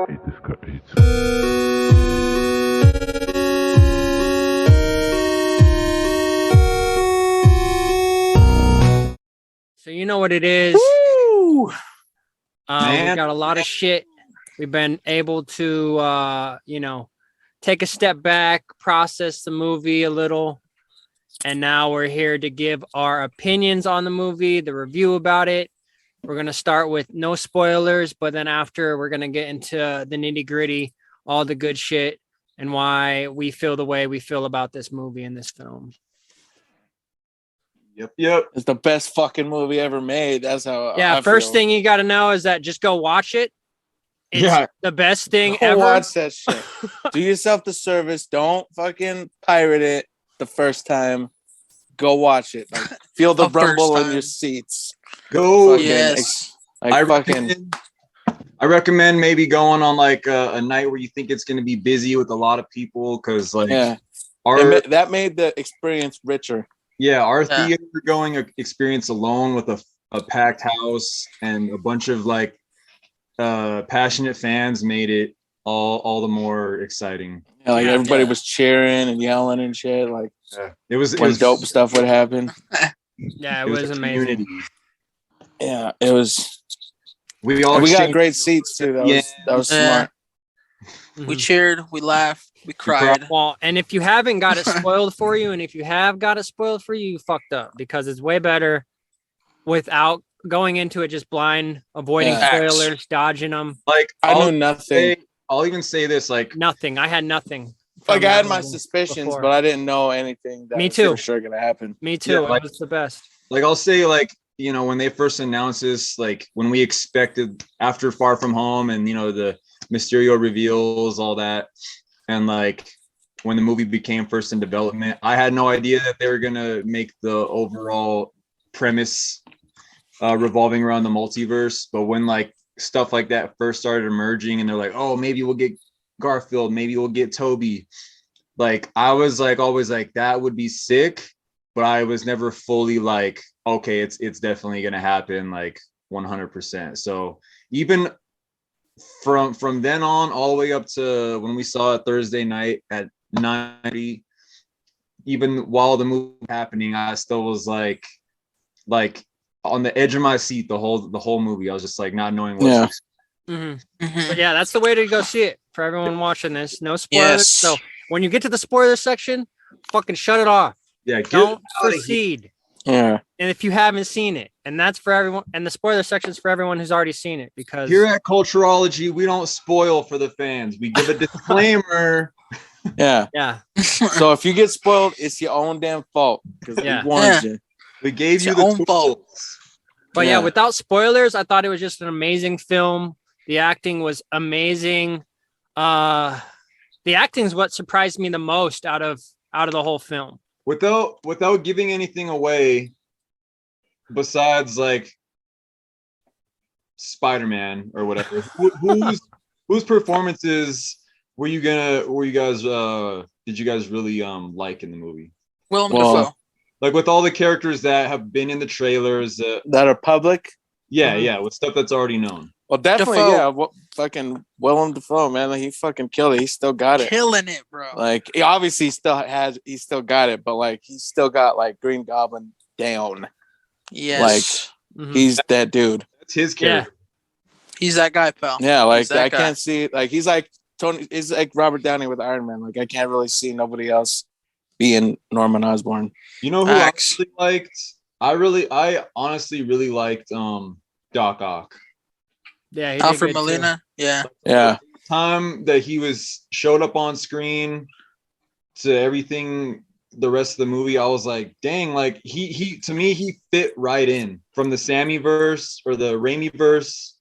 So you know what it is. Woo! We got a lot of shit. We've been able to, take a step back, process the movie a little. And now we're here to give our opinions on the movie, the review about it. We're going to start with no spoilers, but then after we're going to get into the nitty gritty, all the good shit and why we feel the way we feel about this movie and this film. Yep. It's the best fucking movie ever made. That's how. Yeah. First thing you got to know is that just go watch it. It's the best thing ever. Watch that shit. Do yourself the service. Don't fucking pirate it the first time. Go watch it. Like, feel the rumble in your seats. Go. Yes. I recommend maybe going on like a night where you think it's going to be busy with a lot of people, because that made the experience richer. Yeah, our theater going experience alone with a packed house and a bunch of like passionate fans made it all the more exciting. Yeah, like everybody was cheering and yelling and shit. Like it was dope stuff would happen. Yeah, it was amazing. Yeah, it was. We got great seats too. That was smart. We cheered, we laughed, we cried. Well, and if you haven't got it spoiled for you, and if you have got it spoiled for you, you fucked up, because it's way better without going into it just blind, avoiding spoilers, dodging them. Like I knew nothing. I'll even say this, like nothing. I had nothing. Like I had my suspicions, but I didn't know anything that Me too. was for sure gonna happen. Me too. Yeah, it was the best. Like I'll say, like, when they first announced this, like when we expected after Far From Home and the Mysterio reveals, all that, and like when the movie became first in development, I had no idea that they were gonna make the overall premise revolving around the multiverse. But when like stuff like that first started emerging and they're like, oh, maybe we'll get Garfield, maybe we'll get Toby, like I was like always like that would be sick, but I was never fully like, okay, it's definitely gonna happen like 100%. So even from then on all the way up to when we saw it Thursday night at 9:30, even while the movie was happening, I still was like on the edge of my seat the whole movie. I was just like not knowing what But yeah, that's the way to go see it for everyone watching this. No spoilers. So when you get to the spoiler section, fucking shut it off. Yeah, don't proceed. Yeah. And if you haven't seen it, and that's for everyone, and the spoiler section is for everyone who's already seen it, because here at Cultureology, we don't spoil for the fans. We give a disclaimer. Yeah. So if you get spoiled, it's your own damn fault, because we warned you. We gave you the own fault. But yeah, without spoilers, I thought it was just an amazing film. The acting was amazing. The acting is what surprised me the most out of the whole film. Without giving anything away, besides like Spider-Man or whatever, whose performances did you guys really like in the movie? Willem Dafoe. Like with all the characters that have been in the trailers that are public. Yeah, with stuff that's already known. Well, definitely, fucking Willem Dafoe, man, like he fucking killed it. He still got it. Killing it, bro. Like he obviously he still got it, but like he's still got like Green Goblin down. Yes. Like he's that dude. That's his character. Yeah. He's that guy, pal. Yeah, like I can't see like he's like Tony. He's like Robert Downey with Iron Man. Like I can't really see nobody else being Norman Osborn. You know who I actually liked? I honestly really liked Doc Ock. Yeah, Alfred Molina. Yeah. The time that he showed up on screen to everything the rest of the movie, I was like, dang, like he to me he fit right in from the Sammy verse or the Raimi verse.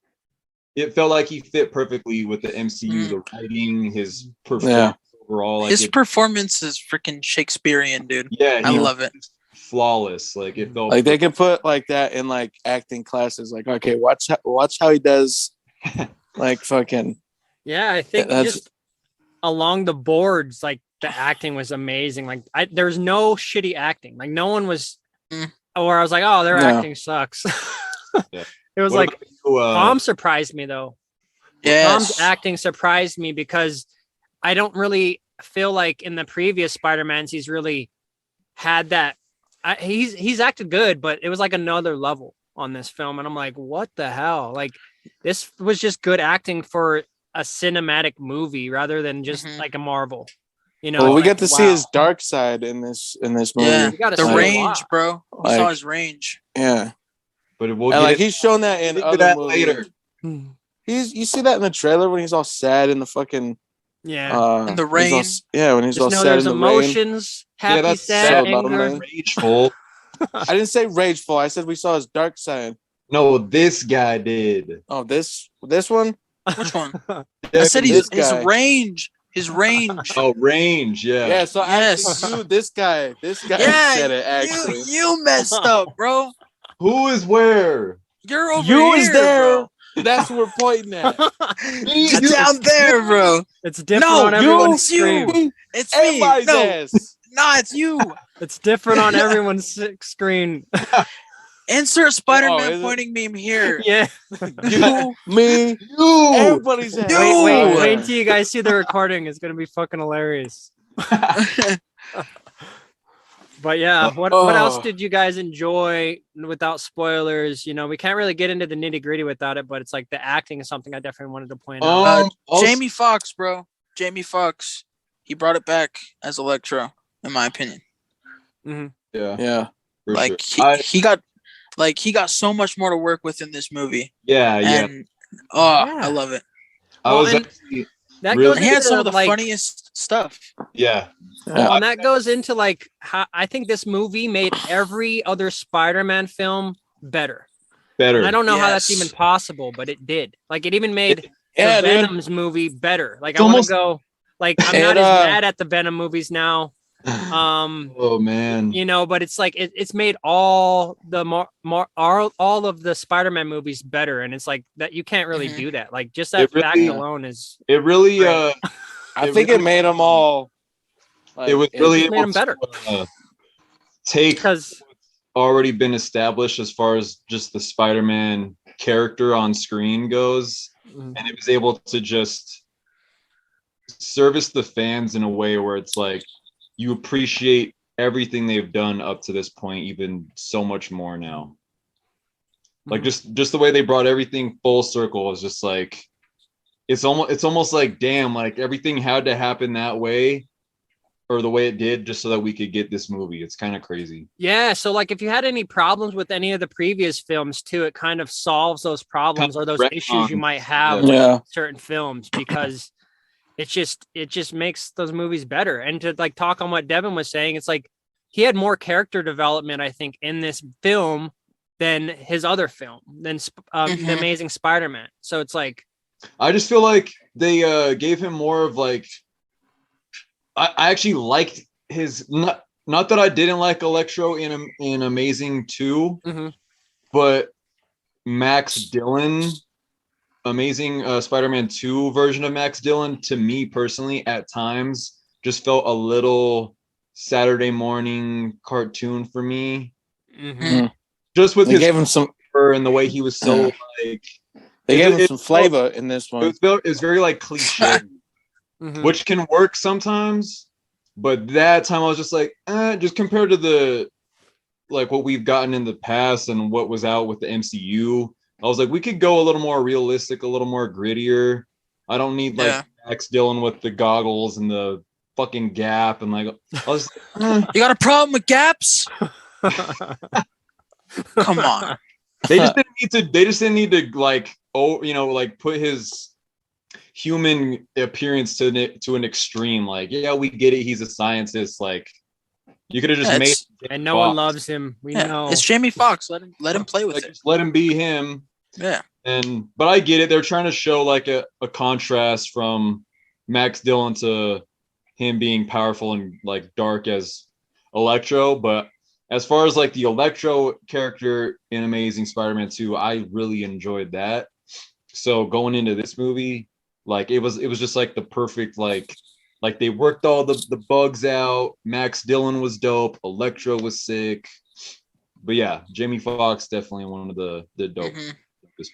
It felt like he fit perfectly with the MCU, the writing, his performance overall. Like his performance is freaking Shakespearean, dude. Yeah, I love it. Flawless. Like it felt like they could put like that in like acting classes. Like, okay, watch how he does. Like fucking. Yeah, I think just along the boards, like the acting was amazing. Like there's no shitty acting. Like no one was, or I was like, oh, their acting sucks. It was like Tom surprised me though. Tom's acting surprised me because I don't really feel like in the previous Spider-Mans he's really had that. He's acted good, but it was like another level on this film, and I'm like, what the hell? Like, this was just good acting for a cinematic movie rather than just like a Marvel. You know, well, we get to see his dark side in this movie. Yeah, the range, bro. We saw his range. Yeah, but we'll and he's shown that in other movies. Later. You see that in the trailer when he's all sad in the fucking in the rain. When he's all sad in the emotions, rain. happy, sad, anger. Rageful. I didn't say rageful. I said we saw his dark side. No, this guy did. Oh, this one? Which one? I said his range. His range. Oh, range. Yeah. Yeah. So actually, this guy said it. Actually, you messed up, bro. Who is where? You're over here. You is there. Bro. That's what we're pointing at. He's down there, bro. It's different on everyone's screen. It's me. No, it's you. It's different on everyone's screen. Insert Spider-Man pointing meme here. Yeah. You, me, you. Everybody's ass. Wait until you guys see the recording. It's gonna be fucking hilarious. But yeah, what else did you guys enjoy without spoilers? You know, we can't really get into the nitty gritty without it, but it's like the acting is something I definitely wanted to point out. Jamie Foxx, bro. Jamie Foxx. He brought it back as Electro, in my opinion. Mm-hmm. Yeah. Like he got so much more to work with in this movie. Yeah. I love it. He had some of the funniest stuff. Yeah. And that goes into like how I think this movie made every other Spider-Man film better. And I don't know how that's even possible, but it did. Like it even made the Venom's movie better. Like I want to go. Like I'm not as mad at the Venom movies now. Oh man. You know, but it's like it's made all the all of the Spider-Man movies better, and it's like that you can't really do that. Like just that fact alone is. It really. I think it made them all. Like, it was really made them better. Take what's already been established as far as just the Spider-Man character on screen goes, and it was able to just service the fans in a way where it's like you appreciate everything they've done up to this point even so much more now. Like just the way they brought everything full circle is just like it's almost like damn, like everything had to happen that way or the way it did just so that we could get this movie. It's kind of crazy. Yeah, so like if you had any problems with any of the previous films too, it kind of solves those problems or those issues you might have with certain films, because it just makes those movies better. And to like talk on what Devin was saying, it's like he had more character development, I think, in this film than his other film, than The Amazing Spider-Man. So it's like, I just feel like they gave him more of like, I actually liked his, not that I didn't like Electro in Amazing 2, but Max Dillon, Amazing Spider-Man 2 version of Max Dillon, to me personally at times just felt a little Saturday morning cartoon for me. Just with gave him some and the way he was so like they gave him some flavor in this one. It was very like cliche, which can work sometimes, but that time I was just like, just compared to the like what we've gotten in the past and what was out with the MCU, I was like, we could go a little more realistic, a little more grittier. I don't need like Max Dillon with the goggles and the fucking gap and like I was like, you got a problem with gaps? Come on. They just didn't need to like like put his human appearance to an extreme. Like, yeah, we get it, he's a scientist. Like, you could have just made and no one loves him. We know it's Jamie Foxx. Let him play with it. Just let him be him. Yeah. But I get it. They're trying to show like a contrast from Max Dillon to him being powerful and like dark as Electro. But as far as like the Electro character in Amazing Spider-Man 2, I really enjoyed that. So going into this movie, like it was just like the perfect like they worked all the bugs out. Max Dillon was dope. Electro was sick. But yeah, Jamie Foxx definitely one of the dopest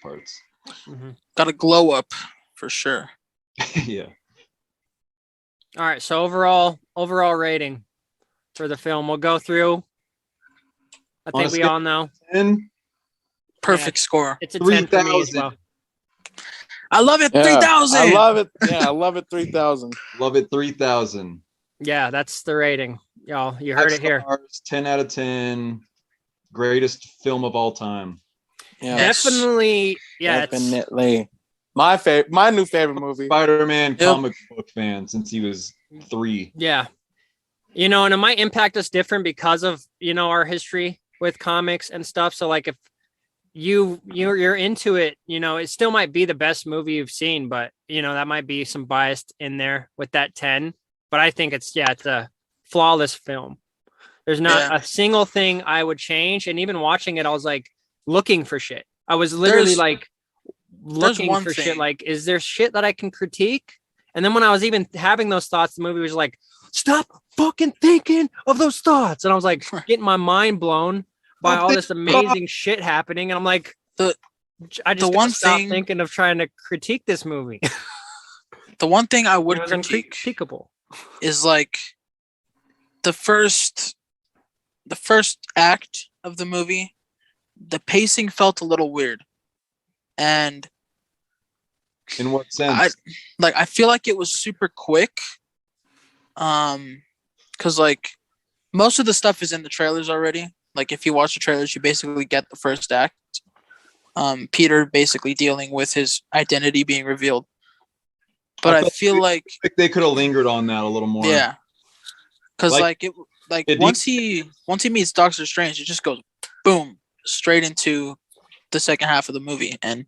parts. Got a glow up for sure. Yeah. All right. So overall rating for the film. We'll go through. I think we all know. 10, Perfect score. It's a 10 for me as 3,000. well. I love it. Yeah, 3,000. I love it. Yeah, I love it. 3,000. Love it. 3,000. Yeah, that's the rating. Y'all, you heard it here. 10 out of 10. Greatest film of all time. Yeah, Yes. Definitely. Yeah. definitely. My new favorite movie. Spider-Man Yep. comic book fan since he was 3. Yeah. You know, and it might impact us different because of, you know, our history with comics and stuff. So like if you're into it, you know, it still might be the best movie you've seen, but you know, that might be some bias in there with that 10. But I think it's a flawless film. There's not a single thing I would change. And even watching it, I was like looking for shit. I was literally looking for shit. Like, is there shit that I can critique? And then when I was even having those thoughts, the movie was like, stop fucking thinking of those thoughts. And I was like getting my mind blown by all this amazing shit happening. And I'm like, I just gotta stop thinking of trying to critique this movie. The one thing I would It was critique uncritiquable. is like the first act of the movie, the pacing felt a little weird. And In what sense? I feel like it was super quick. Because like most of the stuff is in the trailers already. Like if you watch the trailers, you basically get the first act. Peter basically dealing with his identity being revealed. But I feel like they could have lingered on that a little more. Yeah. Because once he meets Doctor Strange, it just goes boom straight into the second half of the movie and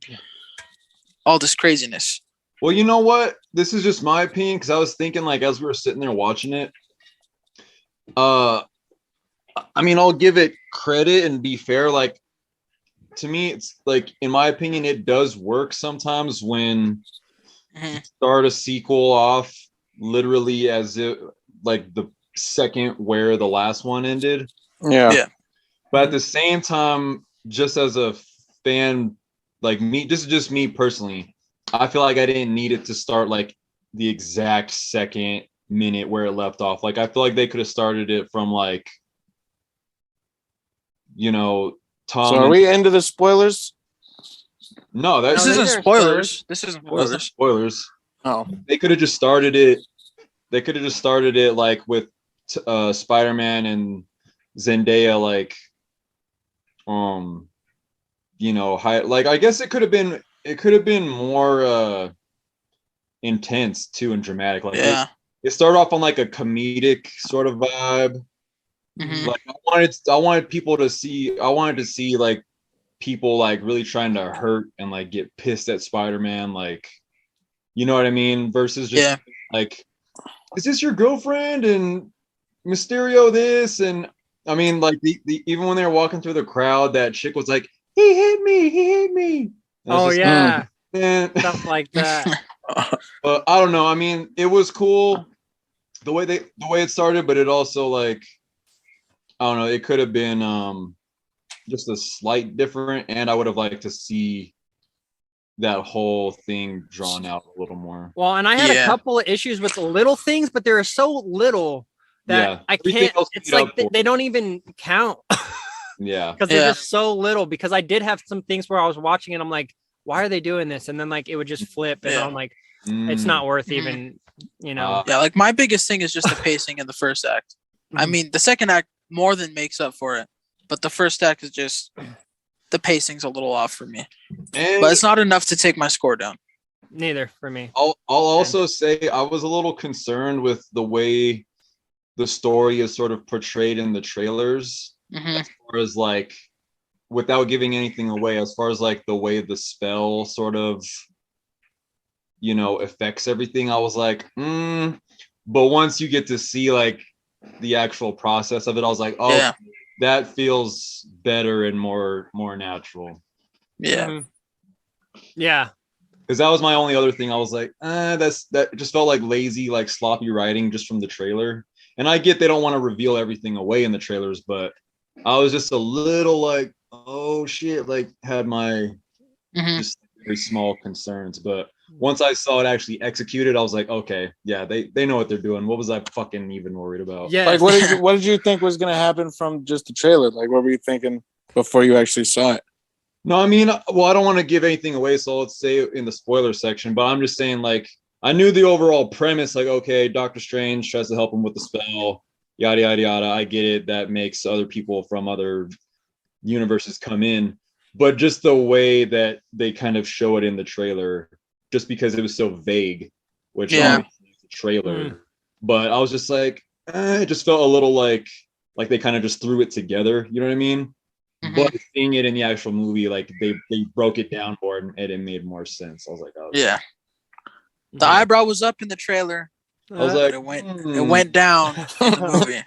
all this craziness. Well, you know what? This is just my opinion because I was thinking, like, as we were sitting there watching it, I mean, I'll give it credit and be fair. Like, to me, it's like, in my opinion, it does work sometimes when you start a sequel off literally as it like the second where the last one ended. Yeah. But at the same time, just as a fan, like me, this is just me personally, I feel like I didn't need it to start like the exact second minute where it left off. Like, I feel like they could have started it from like, you know, Tom. So are we into the spoilers? No, this isn't spoilers. This isn't spoilers. Spoilers. Oh, They could have just started it. They could have just started it like with Spider-Man and Zendaya, like, you know, like I guess it could have been more intense too and dramatic. Like, it started off on like a comedic sort of vibe. Like I wanted to see like people like really trying to hurt and like get pissed at Spider-Man, like, you know what I mean? Versus just like, is this your girlfriend? And Mysterio this, and I mean, like the even when they were walking through the crowd, that chick was like, he hit me. Oh just, yeah, stuff like that. But I don't know. I mean, it was cool the way it started, but it also, like, I don't know, it could have been just a slight different, and I would have liked to see that whole thing drawn out a little more. Well, and I had a couple of issues with the little things, but there are so little that I can't. It's like they don't even count. Yeah, because they're just so little. Because I did have some things where I was watching and I'm like, why are they doing this? And then like it would just flip, and I'm like, it's not worth even, you know. Like my biggest thing is just the pacing in the first act. I mean, the second act more than makes up for it, but the first act is just the pacing's a little off for me. But it's not enough to take my score down. Neither for me. I'll also say I was a little concerned with the way the story is sort of portrayed in the trailers, as far as like, without giving anything away, as far as like the way the spell sort of, you know, affects everything. I was like, but once you get to see like the actual process of it, I was like, oh, that feels better and more natural. Yeah. Because that was my only other thing. I was like, that just felt like lazy, like sloppy writing just from the trailer. And I get they don't want to reveal everything away in the trailers, but I was just a little like, oh shit, like had my just very small concerns. But once I saw it actually executed, I was like, okay, yeah, they know what they're doing. What was I fucking even worried about? Yeah. Like, what did you think was gonna happen from just the trailer? Like, what were you thinking before you actually saw it? No, I mean, well, I don't want to give anything away, so let's say in the spoiler section, but I'm just saying, like, I knew the overall premise, like, okay, Doctor Strange tries to help him with the spell, yada, yada, yada. I get it. That makes other people from other universes come in. But just the way that they kind of show it in the trailer, just because it was so vague, which obviously is a trailer. But I was just like, it just felt a little like they kind of just threw it together. You know what I mean? But seeing it in the actual movie, like they broke it down more and it made more sense. I was like, oh, yeah. The eyebrow was up in the trailer. I was like, it went down in the movie.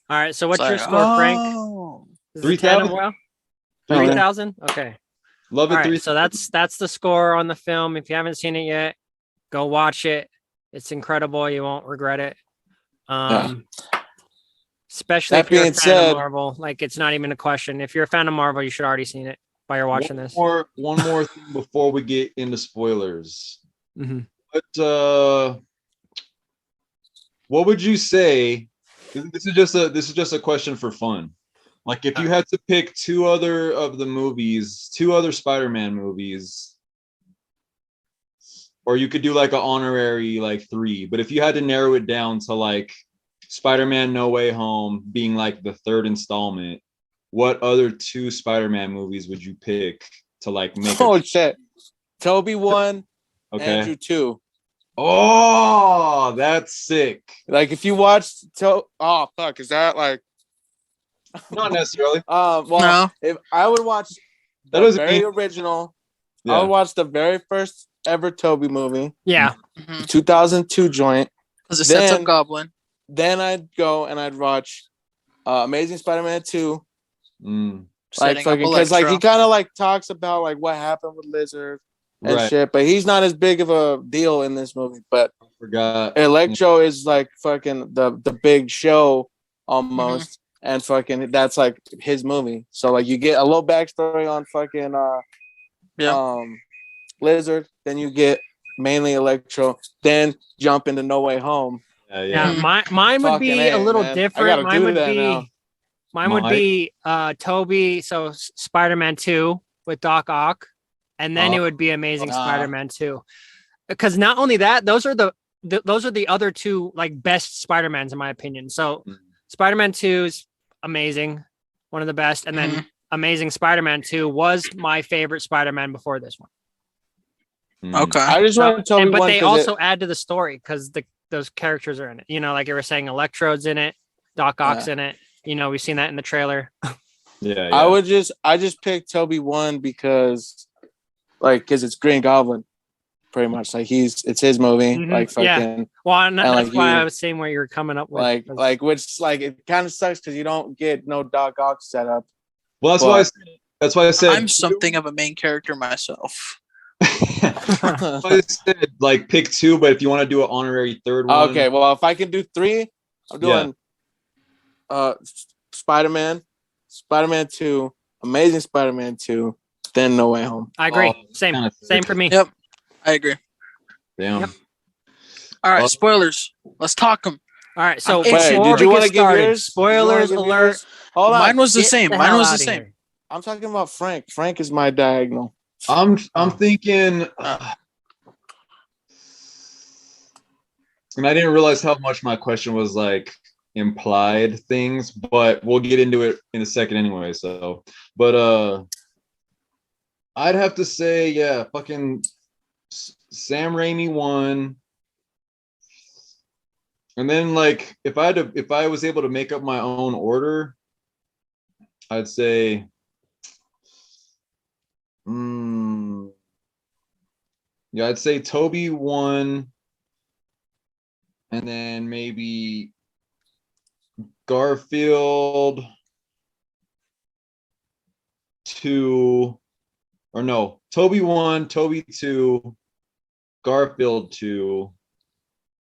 All right. So what's your score, Frank? 3,000. Well, 3,000. Okay. Love it. All right. So that's the score on the film. If you haven't seen it yet, go watch it. It's incredible. You won't regret it. Especially if you're a fan of Marvel, like it's not even a question. If you're a fan of Marvel, you should already seen it while you're watching this. One more thing before we get into spoilers. But what would you say? This is just a question for fun. Like if you had to pick two other Spider-Man movies, or you could do like an honorary like 3, but if you had to narrow it down to like Spider-Man No Way Home being like the 3rd installment, what other 2 Spider-Man movies would you pick to like make shit. Toby 1, Andrew 2. Oh, that's sick. Like if you watched oh fuck, is that like not necessarily. Well, no. If I would watch the very original, I would watch the very first ever Toby movie. Yeah. 2002 joint. Because it sets up Goblin. Then I'd go and I'd watch Amazing Spider-Man 2. Like fucking, because like he kind of like talks about like what happened with Lizard and shit, but he's not as big of a deal in this movie. But I forgot. Electro is like fucking the big show almost, and fucking that's like his movie. So like you get a little backstory on fucking Lizard, then you get mainly Electro, then jump into No Way Home. Yeah, mine would be a little different. Mine would be Toby, so Spider-Man 2 with Doc Ock, and then it would be Amazing Spider-Man 2. Because not only that, those are the other 2 like best Spider-Mans in my opinion. So Spider-Man 2 is amazing, one of the best, and then Amazing Spider-Man 2 was my favorite Spider-Man before this one. Okay. I just want to tell you, but they also add to the story because those characters are in it. You know, like you were saying, Electrode's in it, Doc Ock's in it. You know, we've seen that in the trailer. Yeah. I just picked Toby 1 because it's Green Goblin, pretty much. Like it's his movie. Like fucking. Well, that's why I was saying where you were coming up with. Which it kind of sucks because you don't get no Doc Ock setup. Well, that's why I said I'm something of a main character myself. I said like pick 2, but if you want to do an honorary 3rd one. Okay, well if I can do 3, I'm doing Spider-Man 2, Amazing Spider-Man 2, then No Way Home. I agree. Same for me. Yep, I agree. Damn. Yep. All right, spoilers. Let's talk them. All right, so did you want to give yours? Spoilers alert. Hold on. Mine was the same. I'm talking about Frank. Frank is my diagonal. I'm thinking, and I didn't realize how much my question was like implied things, but we'll get into it in a second anyway. So, but I'd have to say, fucking Sam Raimi 1, and then like if I was able to make up my own order, I'd say. Yeah, I'd say Toby 1, and then maybe Garfield 2, or no, Toby 1, Toby 2, Garfield 2,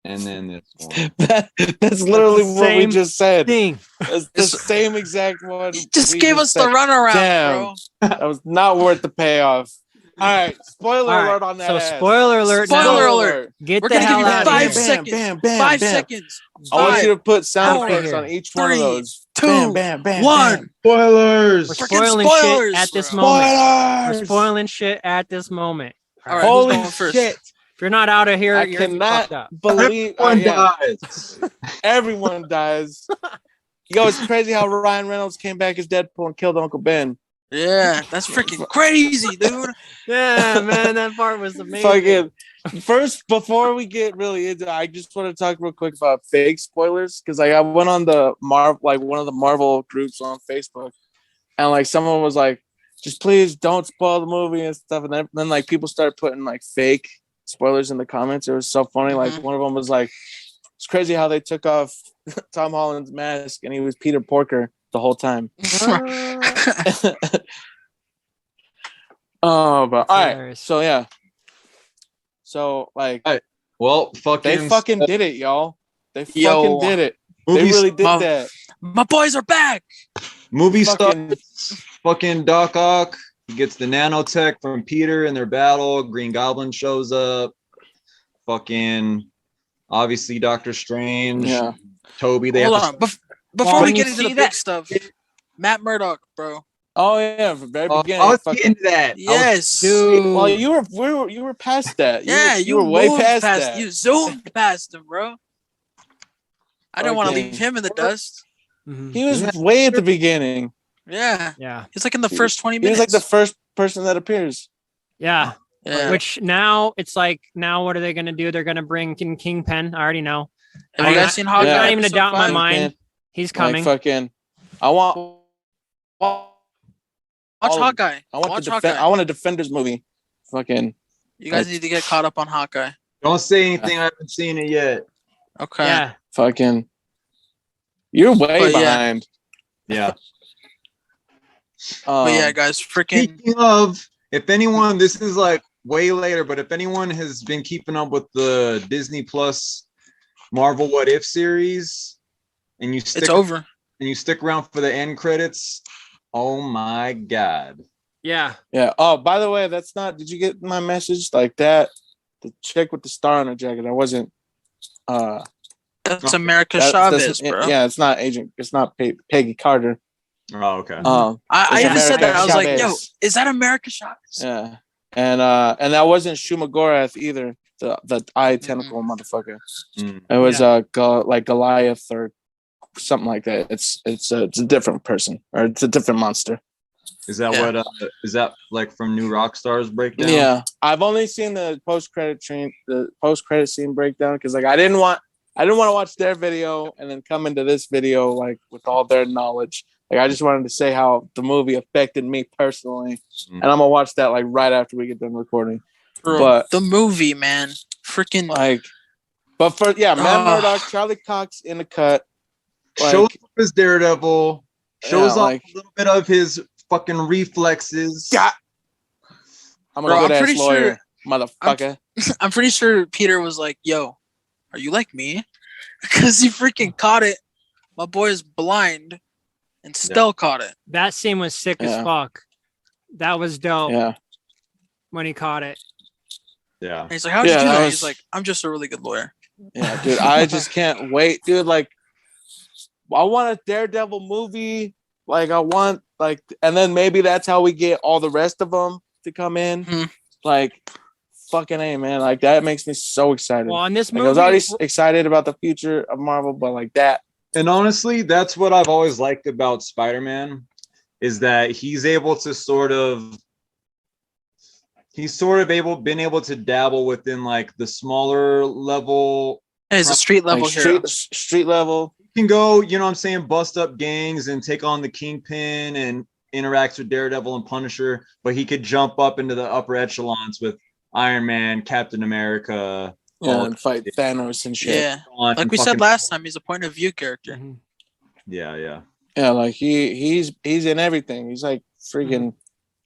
and then this one. That's literally what we just said. Thing. It's the same exact one. You just gave us the runaround, bro. That was not worth the payoff. right. Spoiler All right, alert on that. So ass. spoiler alert. Spoiler now. alert. Get We're the gonna give hell you out of 5 here. seconds. Bam, 5 bam. seconds. I want you to put sound Outta effects here. on each one of 3, those. 2, Bam, bam, bam, 1. bam. Spoilers. We're Freaking spoiling spoilers, shit at this bro. moment. We're Spoilers. spoiling shit at this moment. All right, who's Holy going first? shit. If you're not out of here, I you're cannot fucked up. believe Everyone dies. everyone dies. Yo, it's crazy how Ryan Reynolds came back as Deadpool and killed Uncle Ben. Yeah, that's freaking crazy, dude. Yeah, man, that part was amazing. Fucking first, before we get really into it, I just want to talk real quick about fake spoilers because like I went on the one of the Marvel groups on Facebook, and like someone was like, just please don't spoil the movie and stuff, and then like people started putting like fake spoilers in the comments. It was so funny. Like one of them was like, it's crazy how they took off Tom Holland's mask and he was Peter Porker the whole time. Oh, but all right. So yeah. So like, well, they fucking did it, y'all. They fucking Yo. did it. Movie They really did stuff. that. My boys are back. Movie Fucking- stuff. Fucking Doc Ock gets the nanotech from Peter in their battle. Green Goblin shows up. Fucking obviously Doctor Strange. Yeah. Toby. They Hold have on. to. Before Well, we when get you into see the that- big stuff, Matt Murdock, bro. Oh yeah, from the very beginning. I was fucking- getting to that. Yes, Dude. Well, you were past that. You were way moved past that. You zoomed past him, bro. I didn't want to Fucking- leave him in the dust. Mhm. He was way at the beginning. Yeah, Yeah. he's like in the first 20 He minutes. was like the first person that appears. Yeah. yeah. Which now it's like, now what are they going to do? They're going to bring in Kingpin. I already know. Have you guys seen Hawkeye? Yeah. Not even a episode doubt in my 5? mind. He's coming. Like fucking, I want Watch all of- Hawkeye. I want Watch the Hawkeye. I want a Defenders movie. Fucking. You guys need to get caught up on Hawkeye. Don't say anything. I haven't seen it yet. Okay. Yeah. Fucking. You're way But yeah. behind. Yeah. But yeah, guys, freaking Speaking of, if anyone, this is like way later, but if anyone has been keeping up with the Disney Plus Marvel What If series, and you stick it's over. and you stick around for the end credits, oh my god! Yeah. Yeah. Oh, by the way, that's not. Did you get my message like that? The chick with the star on her jacket. I wasn't. That's America that Chavez, doesn't- bro. Yeah, it's not Agent. It's not Peggy Carter. Oh, okay. I It's even said that. I was like, America yo, Chavez. is that America Chavez? Yeah, and that wasn't Shumagorath either. The eye tentacle motherfucker. Mm. It was like Goliath or something like that. It's a different person or it's a different monster. Is that Yeah. what? Is that like from New Rockstars breakdown? Yeah, I've only seen the post credit scene breakdown because like I didn't want to watch their video and then come into this video like with all their knowledge. Like I just wanted to say how the movie affected me personally, and I'm gonna watch that like right after we get done recording. Bro, But the movie, man, freaking like, but for Matt Murdock, Charlie Cox in the cut. Shows up as Daredevil. Shows off like- a little bit of his fucking reflexes. Yeah. I'm a Bro, I'm good ass pretty lawyer, motherfucker. I'm pretty sure Peter was like, yo, are you like me? Because he freaking caught it. My boy is blind and still caught it. That scene was sick as Yeah. fuck. That was dope Yeah. when he caught it. Yeah. And he's like, how'd you Yeah, do that that? was- He's like, I'm just a really good lawyer. Yeah, dude. I just can't wait, dude. Like, I want a Daredevil movie. Like, I want and then maybe that's how we get all the rest of them to come in. Mhm. Like, fucking A, man. Like, that makes me so excited. Well, in this Like, movie, I was already excited about the future of Marvel, but like that. And honestly, that's what I've always liked about Spider-Man is that he's able to been able to dabble within like the smaller level. And he's a street level Like, hero. street level. He can go, you know what I'm saying, bust up gangs and take on the Kingpin and interacts with Daredevil and Punisher, but he could jump up into the upper echelons with Iron Man, Captain America. Yeah, and fight Thanos and shit. Yeah. on Like we said fucking- last time, he's a point of view character. Mhm. Yeah. Yeah, like he's in everything. He's like freaking.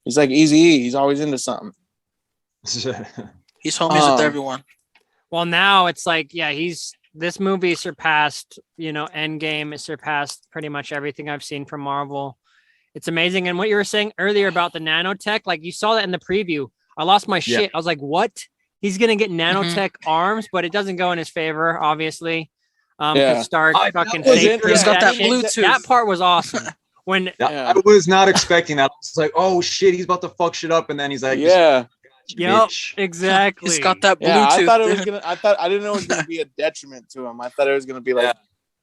He's like Eazy-E. He's always into something. He's homies with Um, everyone. well, now it's like, yeah, this movie surpassed, Endgame. It surpassed pretty much everything I've seen from Marvel. It's amazing. And what you were saying earlier about the nanotech, like you saw that in the preview. I lost my shit. I was like, what? He's gonna get nanotech arms, but it doesn't go in his favor, obviously. Stark fucking fake he's got that shit. Bluetooth. That part was awesome. When I was not expecting that. I was like, oh shit, he's about to fuck shit up, and then he's like, yep, exactly. He's got that Bluetooth. Yeah, I thought it was gonna. I didn't know it was gonna be a detriment to him. I thought it was gonna be like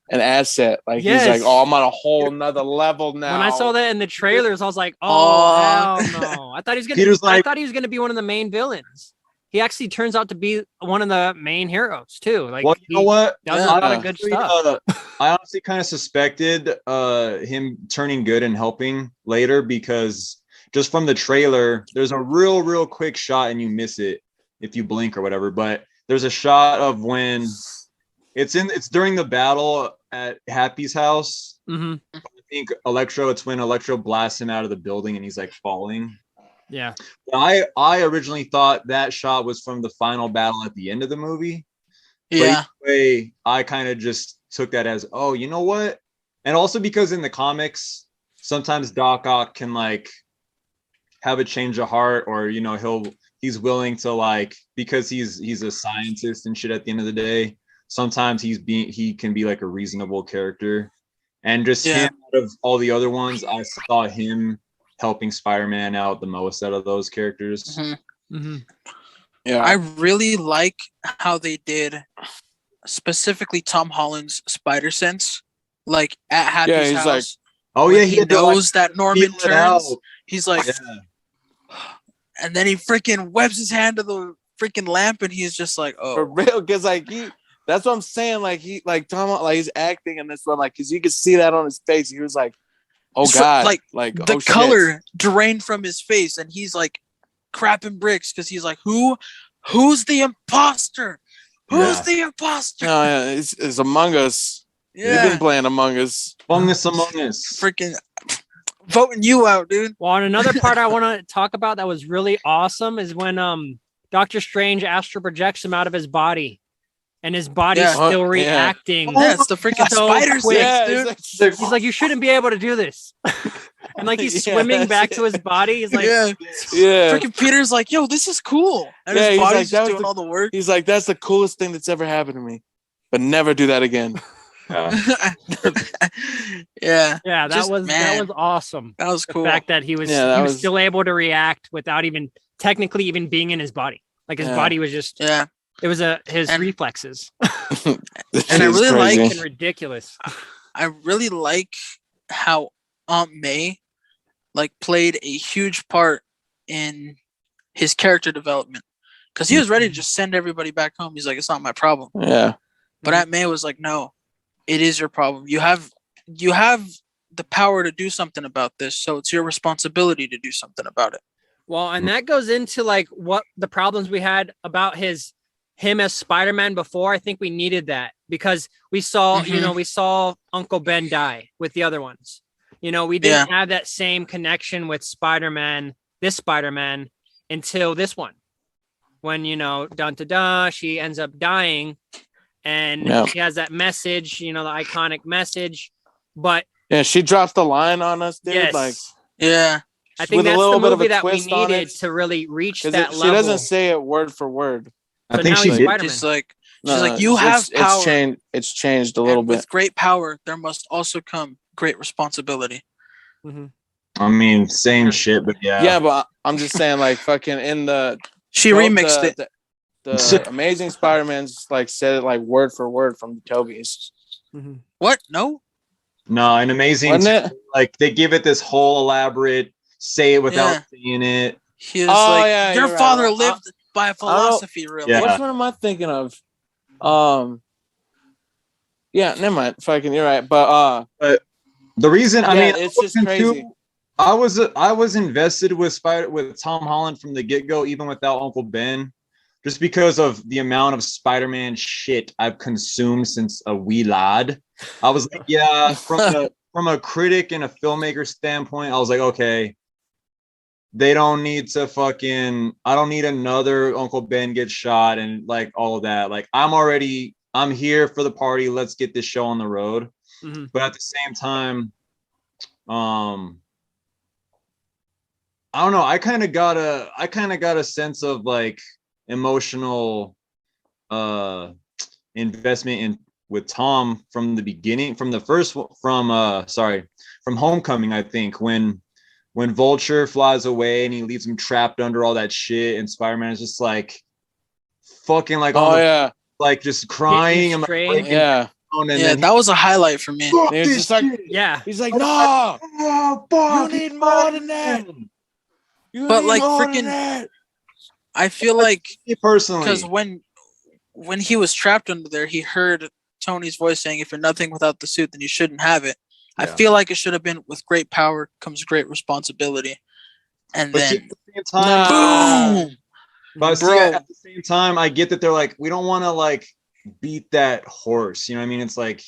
an asset. Like he's like, oh, I'm on a whole nother level now. When I saw that in the trailers, I was like, oh hell no! I thought he was gonna. I thought he was gonna be one of the main villains. He actually turns out to be one of the main heroes too. Like, well, you know what? That was a lot of good stuff. I honestly kind of suspected him turning good and helping later, because just from the trailer, there's a real quick shot and you miss it if you blink or whatever. But there's a shot of when it's during the battle at Happy's house. Mm-hmm. I think it's when Electro blasts him out of the building and he's like falling. Yeah. I originally thought that shot was from the final battle at the end of the movie. Yeah. But either way, I kind of just took that as, oh, you know what? And also because in the comics, sometimes Doc Ock can like have a change of heart, or you know, he's willing to, like, because he's a scientist and shit at the end of the day. Sometimes he can be like a reasonable character. And just him, out of all the other ones, I saw him helping Spider-Man out the most out of those characters. Mm-hmm. Mm-hmm. Yeah, I really like how they did specifically Tom Holland's spider sense, like at Happy's house. Like, oh yeah, he knows that Norman turns. He's like, and then he freaking webs his hand to the freaking lamp, and he's just like, oh, for real, because like that's what I'm saying. Like Tom, like he's acting in this one, like, because you could see that on his face. He was like, oh god, like the color drained from his face, and he's like crapping bricks because he's like, who's the imposter? Who's the imposter? No, yeah, it's Among Us. Yeah, you've been playing Among Us. Among Us. Freaking voting you out, dude. Well, and another part I want to talk about that was really awesome is when Doctor Strange astral projects him out of his body. And his body's still reacting. Yeah, it's the freaking spider sense, dude. He's like, you shouldn't be able to do this. And like he's swimming back to his body. He's like, Freaking Peter's like, yo, this is cool. And his body's just doing all the work. He's like, that's the coolest thing that's ever happened to me. But never do that again. Yeah, that was awesome. That was cool. The fact that he was still able to react without even technically even being in his body. Like his body was just it was his reflexes. And I really like ridiculous. I really like how Aunt May like played a huge part in his character development, because he was ready to just send everybody back home. He's like, it's not my problem. Yeah. But Aunt May was like, no, it is your problem. You have the power to do something about this, so it's your responsibility to do something about it. Well, and that goes into like what the problems we had about him as Spider-Man before. I think we needed that because we saw, we saw Uncle Ben die with the other ones. You know, we didn't have that same connection with this Spider-Man until this one. When, she ends up dying and she has that message, the iconic message. But she drops the line on us, dude. Yes. Like, I think that's the movie that we needed to really reach that level. She doesn't say it word for word. I think she did. She's like, you have power. It's changed a little bit. With great power, there must also come great responsibility. Mm-hmm. I mean, same shit, but yeah, but I'm just saying, like, fucking in the she remixed it. The Amazing Spider-Man's like said it like word for word from the Toby's. Mm-hmm. What? No, an Amazing. Like they give it this whole elaborate say it without saying it. He was your father lived by a philosophy, really. Yeah. Which one am I thinking of? Yeah, never mind. Fucking, you're right. But the reason it's just crazy. I was invested with Tom Holland from the get-go, even without Uncle Ben, just because of the amount of Spider-Man shit I've consumed since a wee lad. I was like, from a critic and a filmmaker standpoint, I was like, okay, they don't need to I don't need another Uncle Ben get shot and like all of that. Like I'm here for the party. Let's get this show on the road. Mm-hmm. But at the same time, I don't know. I kind of got a sense of like emotional investment in with Tom from the beginning, from Homecoming, I think, when Vulture flies away and he leaves him trapped under all that shit, and Spider-Man is just like fucking like like just crying and like breaking down, and then that was a highlight for me. He's just like, he's like, no, you need more than that. But like freaking, I feel like personally, because when he was trapped under there, he heard Tony's voice saying, "If you're nothing without the suit, then you shouldn't have it." Yeah. I feel like it should have been, with great power comes great responsibility, and then at the same time, boom. But see, at the same time, I get that they're like, we don't want to like beat that horse. You know what I mean? It's like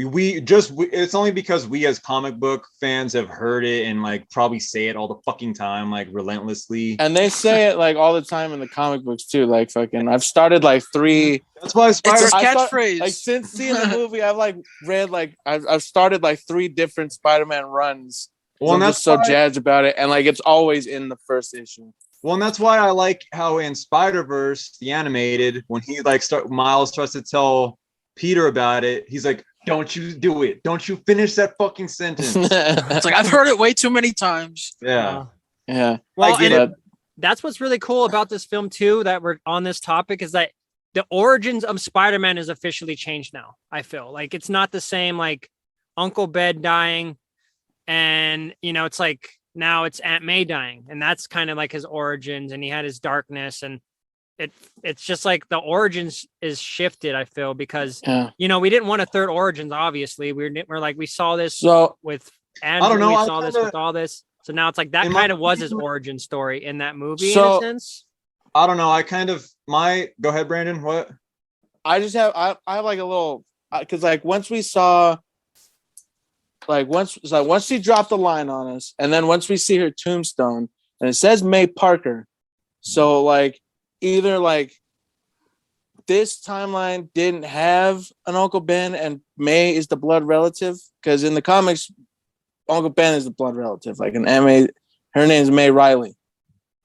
it's only because we as comic book fans have heard it and like probably say it all the fucking time, like relentlessly. And they say it like all the time in the comic books too. Like fucking, I've started like 3. That's why it's a catchphrase. Like since seeing the movie, I've like read like I've started like 3 different Spider-Man runs. Well, I'm just so jazzed about it, and like it's always in the first issue. Well, and that's why I like how in Spider-Verse, the animated, when he like Miles tries to tell Peter about it, he's like, "Don't you do it? Don't you finish that fucking sentence?" It's like, I've heard it way too many times. Yeah. Yeah. Well, and that's what's really cool about this film too, that we're on this topic, is that the origins of Spider-Man is officially changed now. I feel like it's not the same, like Uncle Ben dying, and it's like now it's Aunt May dying, and that's kind of like his origins, and he had his darkness, and it's just like the origins is shifted, I feel, because we didn't want a third origins, obviously. We're like, we saw this with Andrew, I don't know, we saw this with all this, so now it's like that kind of was his origin story in that movie, in a sense. I don't know, go ahead, Brandon. What? I just have I have like a little, because like once she dropped the line on us, and then once we see her tombstone and it says May Parker, so like either like this timeline didn't have an Uncle Ben and May is the blood relative, because in the comics Uncle Ben is the blood relative, like in May, her name's May Riley.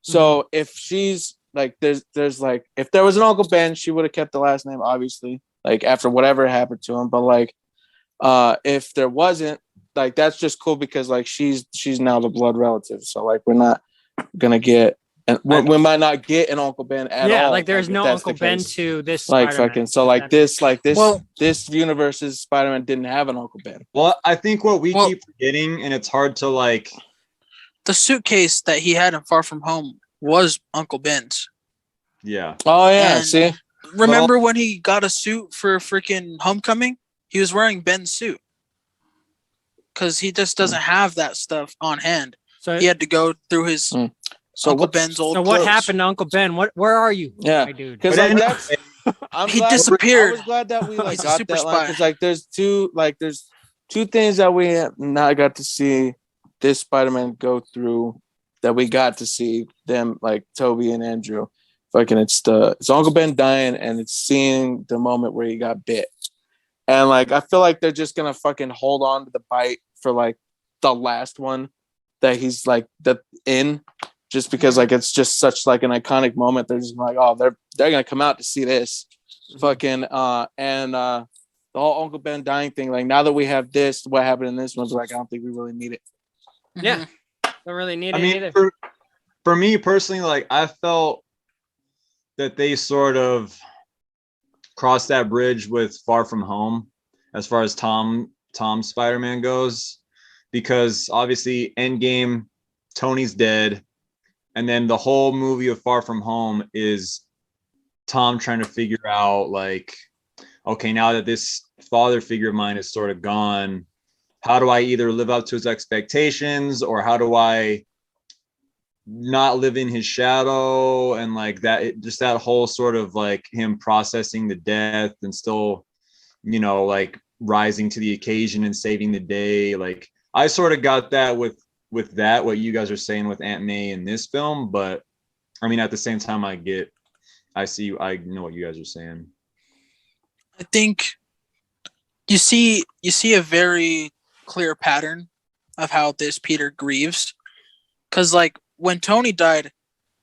So if she's like, there's like, if there was an Uncle Ben, she would have kept the last name, obviously, like after whatever happened to him. But like if there wasn't, like that's just cool, because like she's now the blood relative. So like we're not gonna get, and we might not get an Uncle Ben at all. Yeah, like there's no Uncle Ben to this. Like Spider-Man. Fucking, so like this this universe's Spider-Man didn't have an Uncle Ben. Well, I think what we keep forgetting, and it's hard to like, the suitcase that he had in Far From Home was Uncle Ben's. Yeah. Oh yeah. And see, remember when he got a suit for freaking Homecoming? He was wearing Ben's suit because he just doesn't have that stuff on hand. So he had to go through his Uncle Ben's old. So what happened to Uncle Ben? Where are you? Yeah, dude. Because he disappeared. I was glad that we like got that line, because like there's two things that we have not got to see this Spider-Man go through that we got to see them, like Toby and Andrew. Fucking, it's Uncle Ben dying, and it's seeing the moment where he got bit. And like I feel like they're just gonna fucking hold on to the bite for like the last one that he's like just because like it's just such like an iconic moment. They're just like, oh, they're gonna come out to see this. Fucking and the whole Uncle Ben dying thing, like now that we have this, what happened in this one's like, I don't think we really need it. Yeah. Don't really need it either. For me personally, like I felt that they sort of crossed that bridge with Far From Home as far as Tom Spider-Man goes, because obviously Endgame, Tony's dead, and then the whole movie of Far From Home is Tom trying to figure out like, okay, now that this father figure of mine is sort of gone, how do I either live up to his expectations, or how do I not live in his shadow? And like that, just that whole sort of like him processing the death and still, like rising to the occasion and saving the day. Like I sort of got that with that, what you guys are saying with Aunt May in this film. But I mean, at the same time, I know what you guys are saying. I think you see a very clear pattern of how this Peter grieves. Because like when Tony died,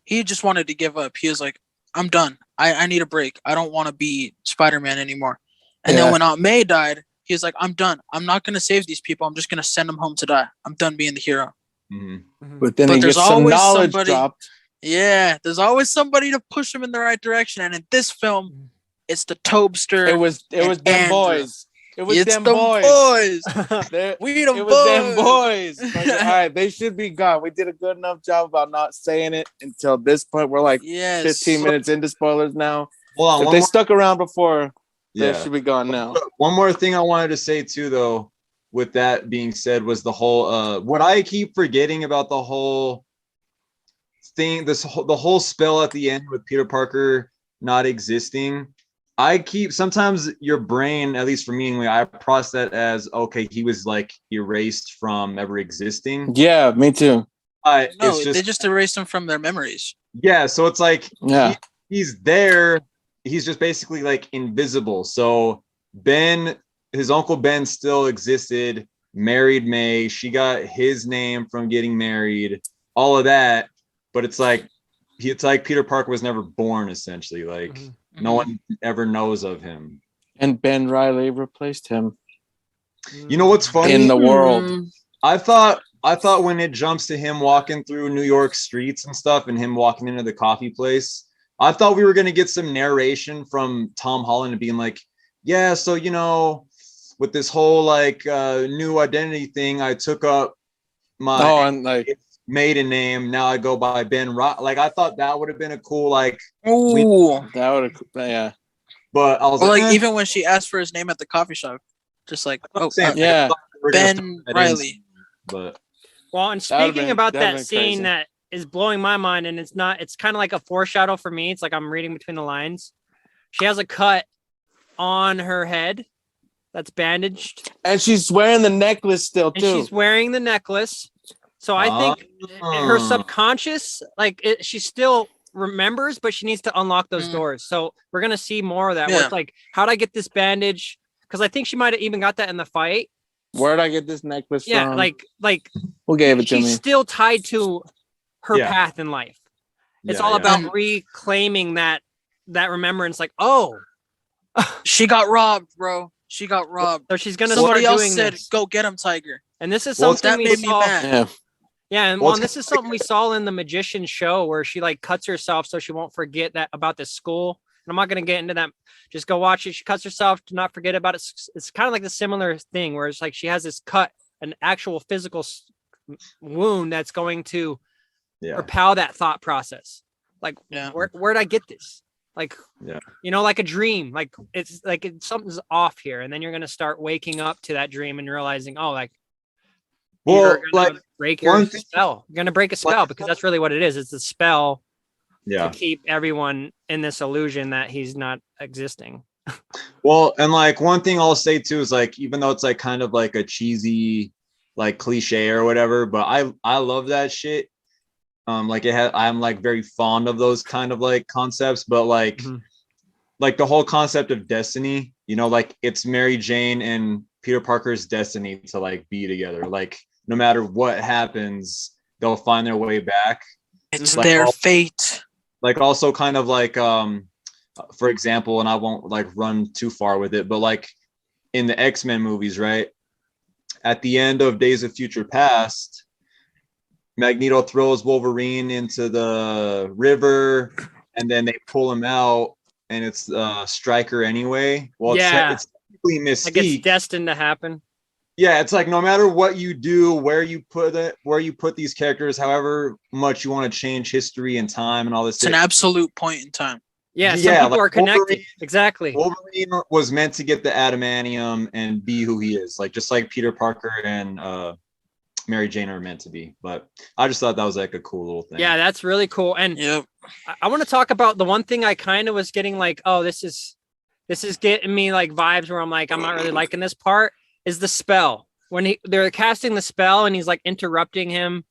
he just wanted to give up. He was like, I'm done. I need a break. I don't want to be Spider-Man anymore. And then when Aunt May died, he was like, I'm done. I'm not going to save these people. I'm just going to send them home to die. I'm done being the hero. But then he gets some knowledge dropped. Yeah, there's always somebody to push him in the right direction. And in this film, it's the Tobster. It was them boys. It was it's them boys. We the boys. It was them boys. Like, all right, they should be gone. We did a good enough job about not saying it until this point. We're like 15 minutes into spoilers now. Hold on, if they stuck around before, they should be gone now. One more thing I wanted to say too, though, with that being said, was the whole what I keep forgetting about the whole thing, the whole spell at the end with Peter Parker not existing. Sometimes your brain, at least for me anyway, I process that as, okay, he was like erased from ever existing. Yeah, me too. They just erased him from their memories. Yeah, so it's like he's there. He's just basically like invisible. So his Uncle Ben still existed, married May. She got his name from getting married, all of that. But it's like Peter Parker was never born, essentially. Like no one ever knows of him. And Ben Reilly replaced him. You know what's funny? In the world. I thought when it jumps to him walking through New York streets and stuff and him walking into the coffee place, I thought we were going to get some narration from Tom Holland and being like, yeah, so, you know, with this whole like new identity thing, I took up my maiden name. Now I go by Ben Rock. Like, I thought that would have been a cool, like, that would have, yeah. But I was like, even when she asked for his name at the coffee shop, just like, Ben Reilly. But and speaking about that scene that is blowing my mind, and it's kind of like a foreshadow for me. It's like I'm reading between the lines. She has a cut on her head that's bandaged, and she's wearing the necklace still too. And she's wearing the necklace, so I think her subconscious, like she still remembers, but she needs to unlock those doors. So we're gonna see more of that. Where it's like, how'd I get this bandage? Because I think she might have even got that in the fight. Where'd I get this necklace from? Yeah, like who gave it to me? She's still tied to her path in life. It's all about reclaiming that remembrance. Like, she got robbed, bro. She got robbed. So she's gonna. Somebody else said, "Go get him, Tiger." And this is something that made me mad. Yeah, and this is something we saw in the Magician show where she like cuts herself so she won't forget that about the school. And I'm not gonna get into that. Just go watch it. She cuts herself to not forget about it. It's kind of like the similar thing where it's like she has this cut, an actual physical wound that's going to propel that thought process. Like, where'd I get this? Like, you know, like a dream. Like it's like something's off here, and then you're gonna start waking up to that dream and realizing, you're gonna break your spell. You're gonna break a spell because that's really what it is. It's a spell to keep everyone in this illusion that he's not existing. Well, and like one thing I'll say too is like, even though it's like kind of like a cheesy like cliche or whatever, but I love that shit. Like I'm like very fond of those kind of like concepts, but like like the whole concept of destiny, you know, like it's Mary Jane and Peter Parker's destiny to like be together. Like no matter what happens, they'll find their way back. It's like their fate. Like also kind of like for example, and I won't like run too far with it, but like in the X-Men movies, right? At the end of Days of Future Past, Magneto throws Wolverine into the river, and then they pull him out, and it's Stryker anyway. Well, it's technically Mystique. Like it's destined to happen. Yeah, it's like no matter what you do, where you put these characters, however much you want to change history and time and all this. It's an absolute point in time. Yeah, some people are connected. Exactly. Wolverine was meant to get the adamantium and be who he is, like just like Peter Parker and Mary Jane are meant to be. But I just thought that was like a cool little thing. Yeah, that's really cool. And I want to talk about the one thing I kind of was getting like, this is getting me like vibes where I'm like, I'm not really liking this part, is the spell. When they're casting the spell and he's like interrupting him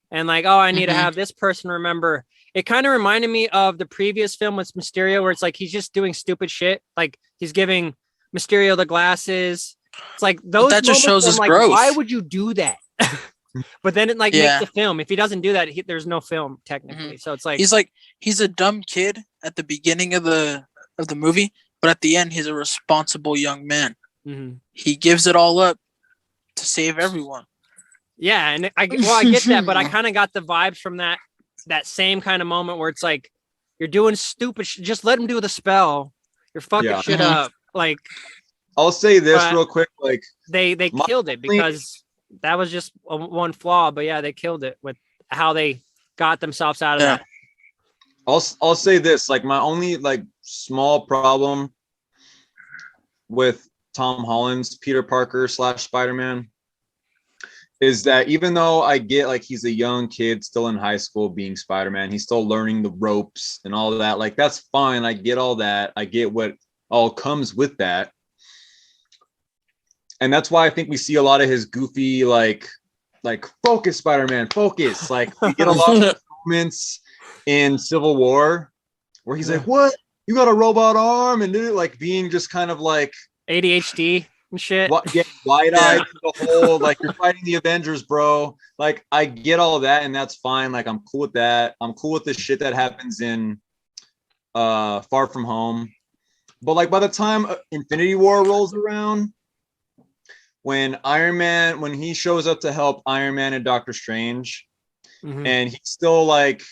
and like, I need to have this person remember. It kind of reminded me of the previous film with Mysterio where it's like he's just doing stupid shit. Like he's giving Mysterio the glasses. It's like those that just shows his like, growth. Why would you do that? But then it like makes the film. If he doesn't do that, there's no film technically. So it's like he's a dumb kid at the beginning of the movie, but at the end he's a responsible young man. He gives it all up to save everyone. Yeah, and I get that, but I kind of got the vibes from that same kind of moment where it's like you're doing stupid just let him do the spell. You're fucking shit up. Like, I'll say this real quick, like they killed it because that was just one flaw, but yeah, they killed it with how they got themselves out of that. I'll say this, like my only like small problem with Tom Holland's Peter Parker / Spider-Man is that even though I get like he's a young kid still in high school being Spider-Man, he's still learning the ropes and all of that. Like that's fine. I get all that. I get what all comes with that. And that's why I think we see a lot of his goofy like focus Spider-Man, focus. Like we get a lot of moments in Civil War where he's like, what? You got a robot arm? And like being just kind of like ADHD and shit. Get wide-eyed to the whole, like you're fighting the Avengers, bro. Like I get all that, and that's fine. Like I'm cool with that. I'm cool with the shit that happens in Far From Home. But like by the time Infinity War rolls around, when he shows up to help Iron Man and Doctor Strange, and he's still like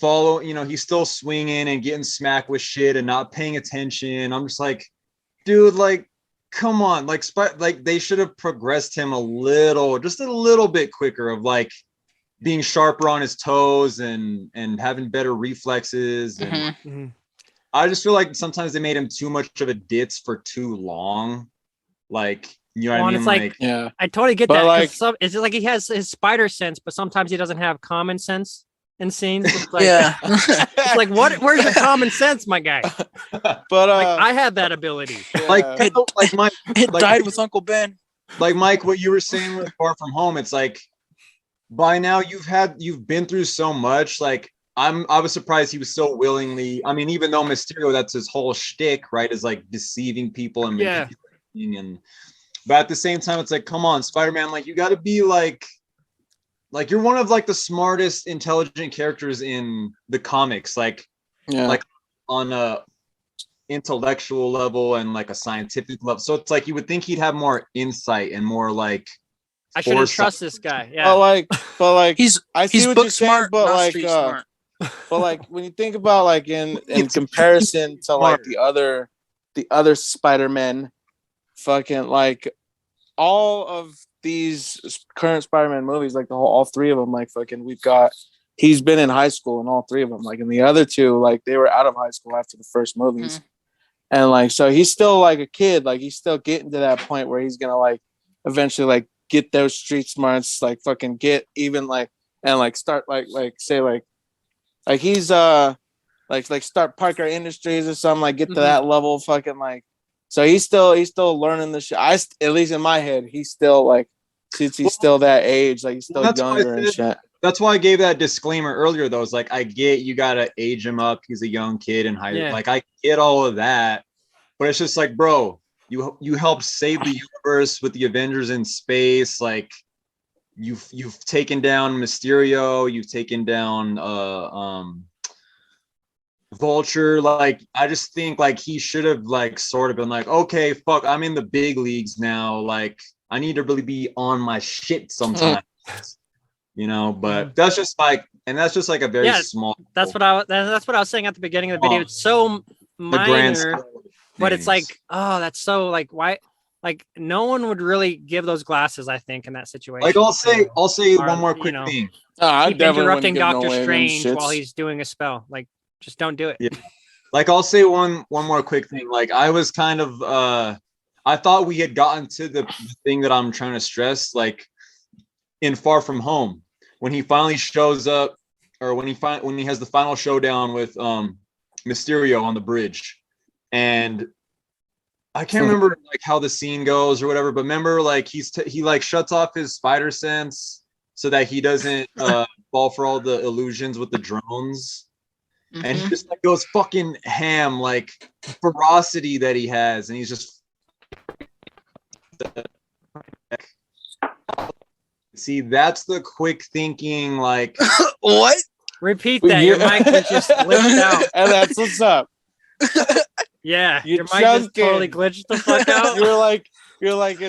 he's still swinging and getting smacked with shit and not paying attention. I'm just like, dude, like, come on, like they should have progressed him just a little bit quicker of like being sharper on his toes and having better reflexes. And I just feel like sometimes they made him too much of a ditz for too long. Like, you know what I mean? It's like, I totally get that. Like, it's just like he has his spider sense, but sometimes he doesn't have common sense in scenes. It's like, it's like, where's your common sense, my guy? But like, I have that ability. It died with Uncle Ben. Like Mike, what you were saying with Far From Home, it's like by now you've been through so much. Like I was surprised he was so willingly. I mean, even though Mysterio, that's his whole shtick, right? Is like deceiving people and manipulating but at the same time, it's like, come on, Spider-Man, like you got to be like you're one of like the smartest, intelligent characters in the comics, like on a intellectual level and like a scientific level. So it's like you would think he'd have more insight and more like I shouldn't trust this guy. Yeah, but like he's book smart, but like smart. But like when you think about like in comparison to like the other Spider-Men, fucking like all of these current Spider-Man movies, like all three of them, like fucking he's been in high school in all three of them. Like in the other two, like they were out of high school after the first movies. And like, so he's still like a kid, like he's still getting to that point where he's gonna like eventually like get those street smarts, like fucking get even like, and like start like say like he's like start Parker Industries or something, like get to that level, fucking like. So he's still learning the shit. At least in my head, he's still like, since he's still that age, like he's still younger and shit. That's why I gave that disclaimer earlier, though. It's like, I get you gotta age him up. He's a young kid in high, like I get all of that, but it's just like, bro, you helped save the universe with the Avengers in space. Like you've taken down Mysterio, you've taken down Vulture. Like I just think like he should have like sort of been like, okay, fuck, I'm in the big leagues now, like I need to really be on my shit sometimes. You know, but that's just like a very small. That's what I was saying at the beginning of the video. It's so minor, but it's like, oh, that's so like, why? Like no one would really give those glasses, I think, in that situation. Like I'll say one more quick thing. Keep interrupting Doctor Strange while he's doing a spell. Like, just don't do it. Yeah. Like I'll say one more quick thing. Like I was kind of I thought we had gotten to the thing that I'm trying to stress, like in Far From Home, when he finally shows up, or when he has the final showdown with Mysterio on the bridge. And I can't remember like how the scene goes or whatever, but remember like he like shuts off his spider sense so that he doesn't fall for all the illusions with the drones. And he just like goes fucking ham, like ferocity that he has, and he's just See, that's the quick thinking, like what? Repeat that. Your mic was just glitched out. And that's what's up. Yeah, You your mic just totally glitched the fuck out. You're like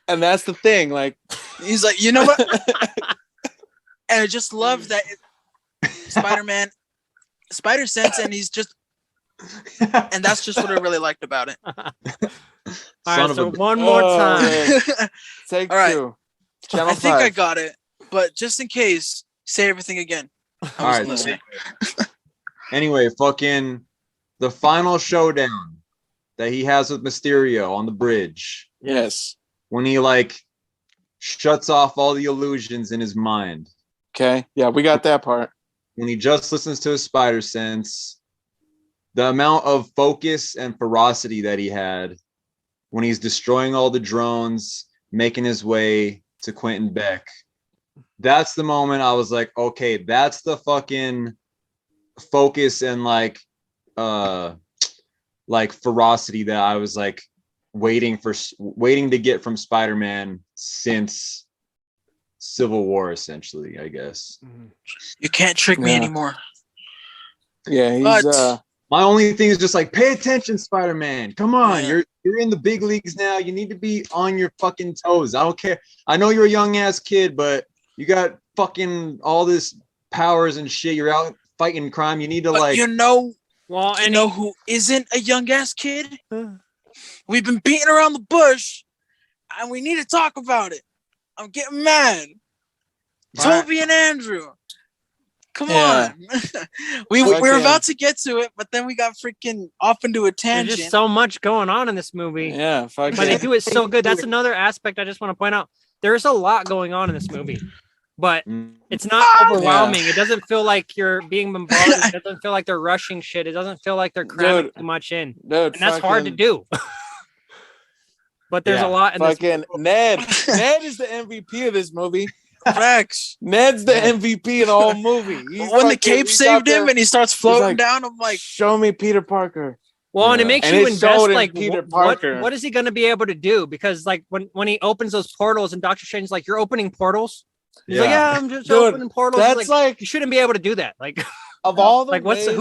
and that's the thing. Like, he's like, you know what? And I just love that Spider-Man, Spider Sense, and he's just, and that's just what I really liked about it. All right, so one more time. Take all right. 2. Channel I think 5. I got it, but just in case, say everything again. All right. Listening. Anyway, fucking the final showdown that he has with Mysterio on the bridge. Yes. When he like shuts off all the illusions in his mind. Okay. Yeah, we got that part. When he just listens to his spider sense, the amount of focus and ferocity that he had when he's destroying all the drones, making his way to Quentin Beck. That's the moment I was like, okay, that's the fucking focus and like ferocity that I was like waiting to get from Spider-Man since Civil War, essentially, I guess. You can't trick me anymore. Yeah, he's my only thing is just like, pay attention, Spider-Man. Come on, you're in the big leagues now. You need to be on your fucking toes. I don't care. I know you're a young ass kid, but you got fucking all this powers and shit. You're out fighting crime. You need to well, you know who isn't a young ass kid? We've been beating around the bush, and we need to talk about it. I'm getting mad. Toby and Andrew. Come on. We're about to get to it, but then we got freaking off into a tangent. There's just so much going on in this movie. Yeah, but they do it so good. That's another aspect I just want to point out. There's a lot going on in this movie, but it's not overwhelming. It doesn't feel like you're being bombarded. It doesn't feel like they're rushing shit. It doesn't feel like they're cramming too much in. And that's hard to do. But there's a lot in this movie. Ned is the MVP of this movie. Facts. Ned's the MVP of the whole movie. When the cape saved him and he starts floating down, I'm like, show me Peter Parker. Well, and it makes you invest, like, what is he going to be able to do? Because, like, when he opens those portals and Doctor Strange's like, you're opening portals? He's like, yeah, I'm just opening portals. That's like, you shouldn't be able to do that. Like, of all the like, ways of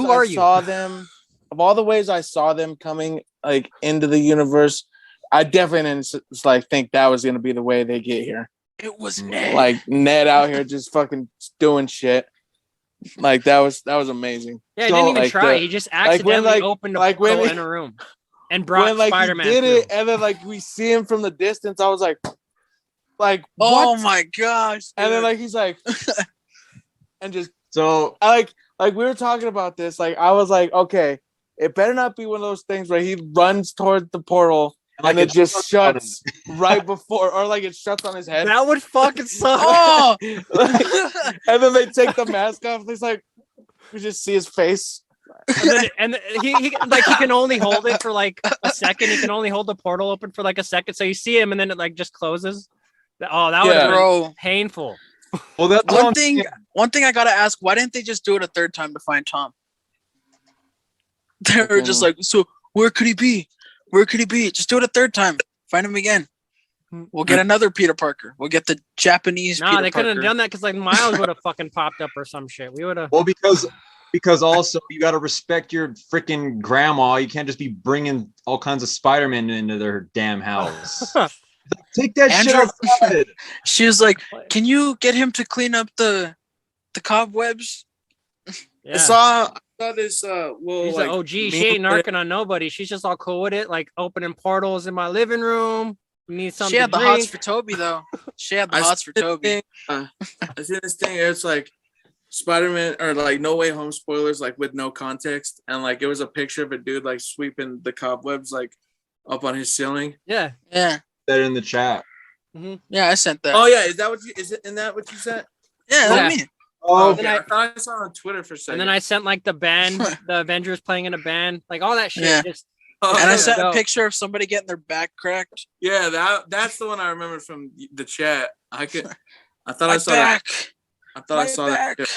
all the ways I saw them coming, like, into the universe, I definitely didn't, like, think that was going to be the way they get here. It was Ned. Like, Ned out here just fucking doing shit. Like, that was amazing. Yeah, he didn't even try. He just accidentally opened a portal in a room and brought Spider-Man. He did it, and then like we see him from the distance. I was like, what? Oh my gosh! Dude. And then like he's like, and just so like we were talking about this. Like I was like, okay, it better not be one of those things where he runs towards the portal. And it just shuts right before, or like it shuts on his head. That would fucking suck. Oh! And then they take the mask off. And it's like we just see his face. And he can only hold it for like a second. He can only hold the portal open for like a second. So you see him, and then it like just closes. Oh, that would have been painful. Well, that's one thing I gotta ask: why didn't they just do it a third time to find Tom? They were just like, so where could he be? Where could he be? Just do it a third time. Find him again. We'll get another Peter Parker. We'll get the Japanese Peter Parker. They couldn't have done that because like Miles would have fucking popped up or some shit. We would have. Well, because also you got to respect your freaking grandma. You can't just be bringing all kinds of Spider-Man into their damn house. Take that shit outside. She was like, "Can you get him to clean up the cobwebs?" Yeah. I saw this she's like, oh gee, she ain't narking on nobody. She's just all cool with it, like opening portals in my living room. You need something. She had the hots for Toby though. She had the hots for Toby. I see this thing. It's like Spider-Man or like No Way Home spoilers, like with no context, and like it was a picture of a dude like sweeping the cobwebs like up on his ceiling. Yeah. That in the chat. Mm-hmm. Yeah, I sent that. Oh yeah, is that what you sent? Yeah, that's me. Oh, okay. I thought I saw it on Twitter for a second. And then I sent like the band, the Avengers playing in a band, like all that shit. Yeah. And I sent a picture of somebody getting their back cracked. Yeah, that's the one I remember from the chat. I thought I saw that.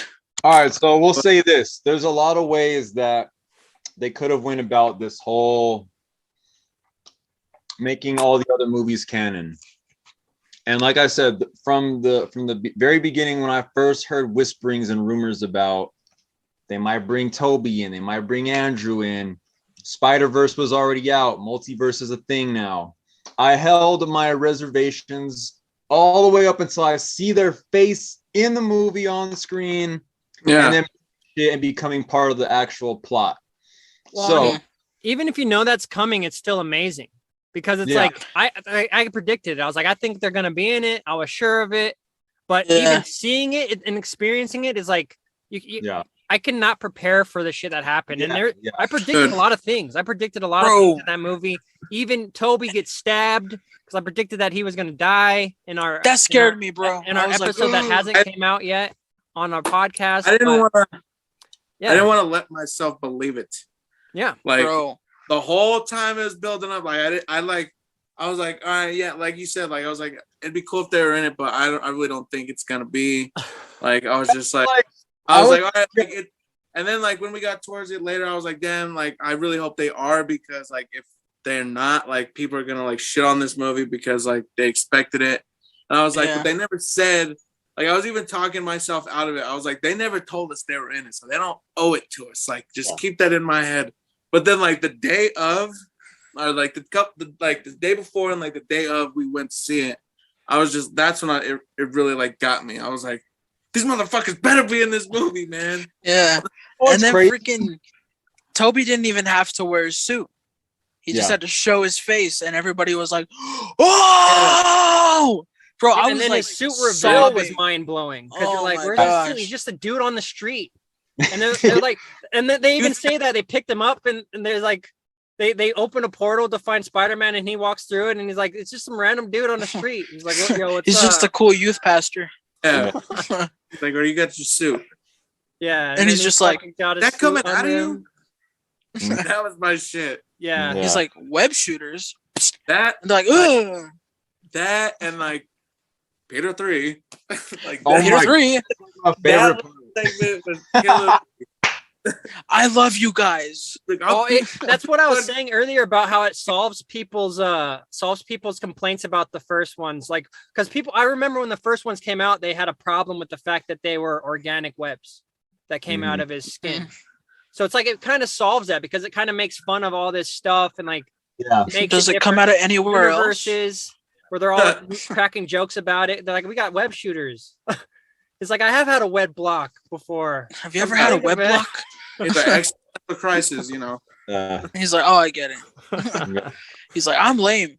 All right, so we'll say this: there's a lot of ways that they could have went about this whole making all the other movies canon. And like I said, from the very beginning, when I first heard whisperings and rumors about they might bring Toby in, they might bring Andrew in, Spider-Verse was already out, multiverse is a thing now. I held my reservations all the way up until I see their face in the movie on the screen, and then becoming part of the actual plot. Well, So I mean, even if you know that's coming, it's still amazing because it's like I predicted it. I was like, I think they're gonna be in it. I was sure of it, but even seeing it and experiencing it is like I cannot prepare for the shit that happened. And I predicted a lot of things. I predicted a lot of things in that movie. Even Toby gets stabbed because I predicted that he was gonna die in our. That scared me, bro. In our episode that hasn't came out yet on our podcast. I didn't want to. I didn't want to let myself believe it. Yeah, like bro. The whole time it was building up, like I was like, all right, yeah, like you said, like I was like, it'd be cool if they were in it, but I really don't think it's gonna be. Like I was just like, I was like, all right, like it, and then like when we got towards it later, I was like, damn, like I really hope they are, because like if they're not, like people are gonna like shit on this movie because like they expected it, and I was like, but they never said. Like, I was even talking myself out of it. I was like, they never told us they were in it, so they don't owe it to us. Like, just keep that in my head. But then, like, the day of, or like the day before and like the day of, we went to see it. I was just, that's when it really like got me. I was like, these motherfuckers better be in this movie, man. Yeah. And then freaking Toby didn't even have to wear his suit. He just had to show his face, and everybody was like, "Oh!" Bro, I was like, his suit reveal was mind blowing because you're like, "Where's his suit? He's just a dude on the street." And they're like, and then they even say that they picked him up, and there's like, they open a portal to find Spider-Man, and he walks through it, and he's like, "It's just some random dude on the street." He's like, "Yo, what's He's up?" just a cool youth pastor. Yeah. He's like, "Or you got your suit?" Yeah, and he's just like, "That coming out of you?" That was my shit. Yeah. He's like, "Web shooters." That and they're like, ugh. That and like Peter 3. Like Peter 3. My favorite segment was I love you guys. Like, that's what I was saying earlier about how it solves people's complaints about the first ones. Like, because I remember when the first ones came out, they had a problem with the fact that they were organic webs that came out of his skin. So it's like it kind of solves that because it kind of makes fun of all this stuff and like does it come out of anywhere else? Where they're all cracking jokes about it. They're like, we got web shooters. It's like, I have had a web block before. Have you ever had a web block? It's an existential crisis, you know. He's like, oh, I get it. He's like, I'm lame.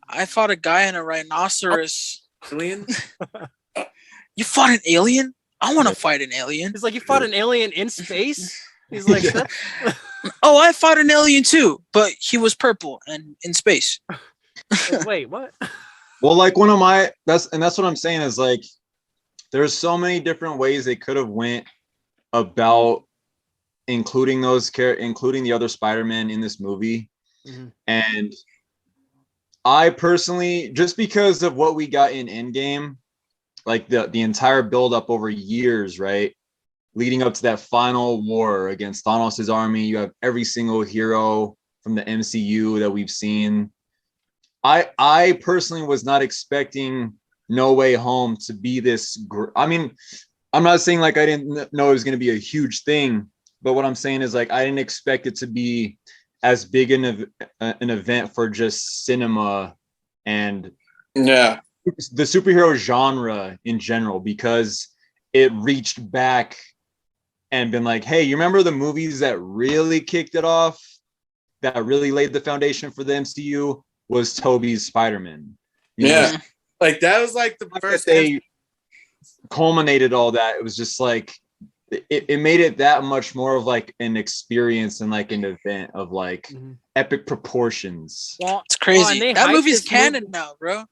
I fought a guy in a rhinoceros. Alien? You fought an alien? I want to fight an alien. He's like, you fought an alien in space? He's like, oh, I fought an alien too, but he was purple and in space. Wait, what? Well, like that's what I'm saying is like, there's so many different ways they could have went about including the other Spider-Man in this movie. And I personally, just because of what we got in Endgame, like the entire build up over years, right? Leading up to that final war against Thanos' army, you have every single hero from the MCU that we've seen. I personally was not expecting No Way Home to be this. I mean, I'm not saying like I didn't know it was going to be a huge thing, but what I'm saying is like I didn't expect it to be as big an event for just cinema and the superhero genre in general, because it reached back and been like, hey, you remember the movies that really kicked it off, that really laid the foundation for the MCU? Was Toby's Spider-Man. Like that was like the first they culminated all that. It was just like it made it that much more of like an experience and like an event of like epic proportions. Well, it's crazy. That movie's canon now, bro.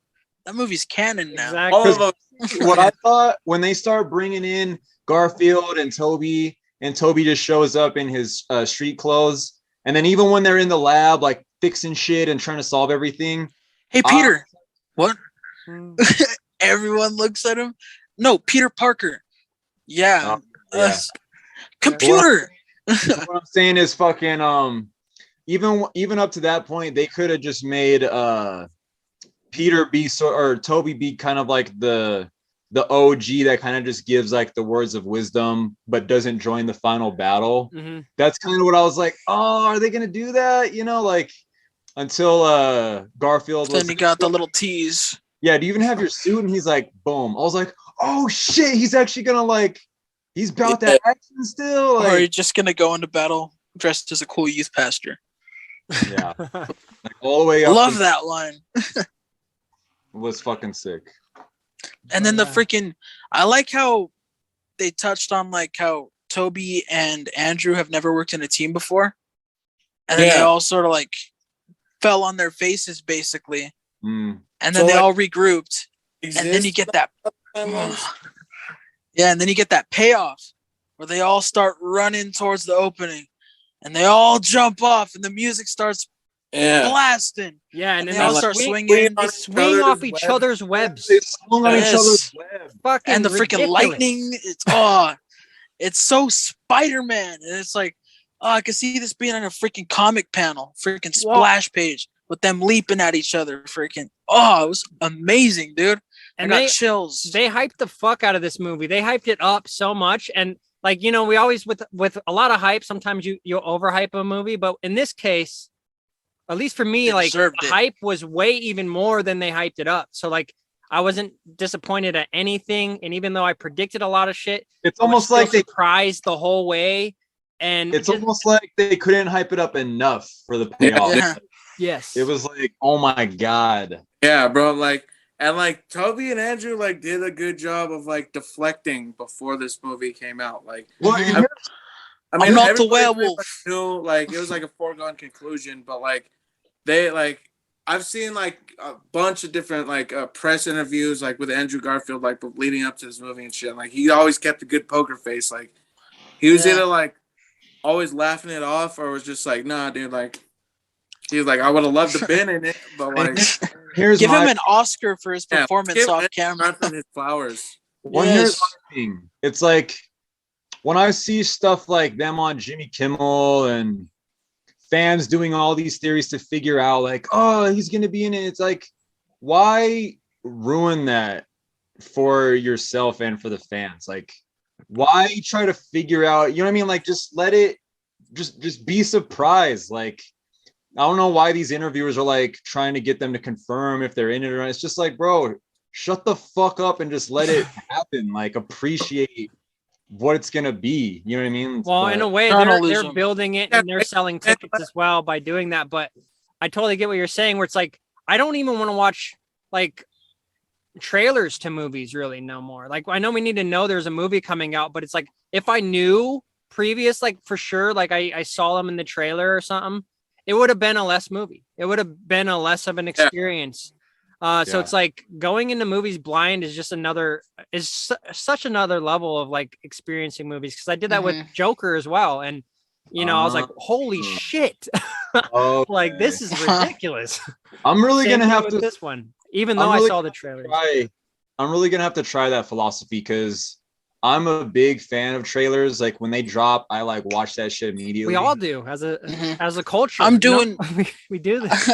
That movie's canon now. Exactly. What I thought when they start bringing in Garfield and Toby just shows up in his street clothes, and then even when they're in the lab like fixing shit and trying to solve everything. Hey, Peter. What? Everyone looks at him. No, Peter Parker. Yeah. Computer. What I'm saying is fucking even up to that point, they could have just made Peter be or Toby be kind of like the OG that kind of just gives like the words of wisdom, but doesn't join the final battle. Mm-hmm. That's kind of what I was like, oh, are they gonna do that? You know, like until Garfield was. Then you got the little tease. Yeah, do you even have your suit? And he's like, boom. I was like, oh shit, he's actually gonna like, he's about that action still. Like, or are you just gonna go into battle dressed as a cool youth pastor? Yeah, like all the way up. Love that line. Was fucking sick. And then the freaking, I like how they touched on like how Toby and Andrew have never worked in a team before, and then they all sort of like fell on their faces basically, and then so they all regrouped, and then you get that, and then you get that payoff where they all start running towards the opening, and they all jump off, and the music starts blasting. Yeah, and then they all start swinging. They swing off each other's webs. They swung on each other's webs. Fucking and the ridiculous. Freaking lightning. It's so Spider-Man, and it's like, I could see this being on a freaking comic panel, freaking splash page with them leaping at each other. Freaking, it was amazing, dude. And I got chills. They hyped the fuck out of this movie. They hyped it up so much, and like we always with a lot of hype. Sometimes you overhype a movie, but in this case. At least for me, like hype was way even more than they hyped it up. So like I wasn't disappointed at anything. And even though I predicted a lot of shit, it's almost like they surprised the whole way. And it's almost like they couldn't hype it up enough for the payoff. Yeah. Yes. It was like, oh my God. Yeah, bro. Like, and like Toby and Andrew like did a good job of like deflecting before this movie came out. Like, I mean, I'm not the werewolf. Knew, like, it was like a foregone conclusion, but like, they like I've seen like a bunch of different like press interviews like with Andrew Garfield like leading up to this movie and shit. Like he always kept a good poker face. Like he was either like always laughing it off or was just like, nah, dude. Like he was like, I would have loved to been in it, but like give him an Oscar for his performance off camera. His flowers. Here's my thing. It's like when I see stuff like them on Jimmy Kimmel and fans doing all these theories to figure out like, oh, he's going to be in it. It's like, why ruin that for yourself and for the fans? Like, why try to figure out, you know what I mean? Like, just let it, just be surprised. Like, I don't know why these interviewers are like trying to get them to confirm if they're in it or not. It's just like, bro, shut the fuck up and just let it happen. Like, appreciate what it's gonna be, you know what I mean? Well, in a way, they're building it and they're selling tickets as well by doing that. But I totally get what you're saying. Where it's like I don't even want to watch like trailers to movies really no more. Like I know we need to know there's a movie coming out, but it's like if I knew previous, like for sure, like I saw them in the trailer or something, it would have been a less movie. It would have been a less of an experience. So it's like going into movies blind is just such another level of like experiencing movies. Cause I did that with Joker as well. And, I was like, holy shit. Like, this is ridiculous. I'm really going to have to this one, even though I saw the trailer. I'm really going to have to try that philosophy because I'm a big fan of trailers. Like when they drop, I like watch that shit immediately. We all do as a culture. I'm doing, we do this.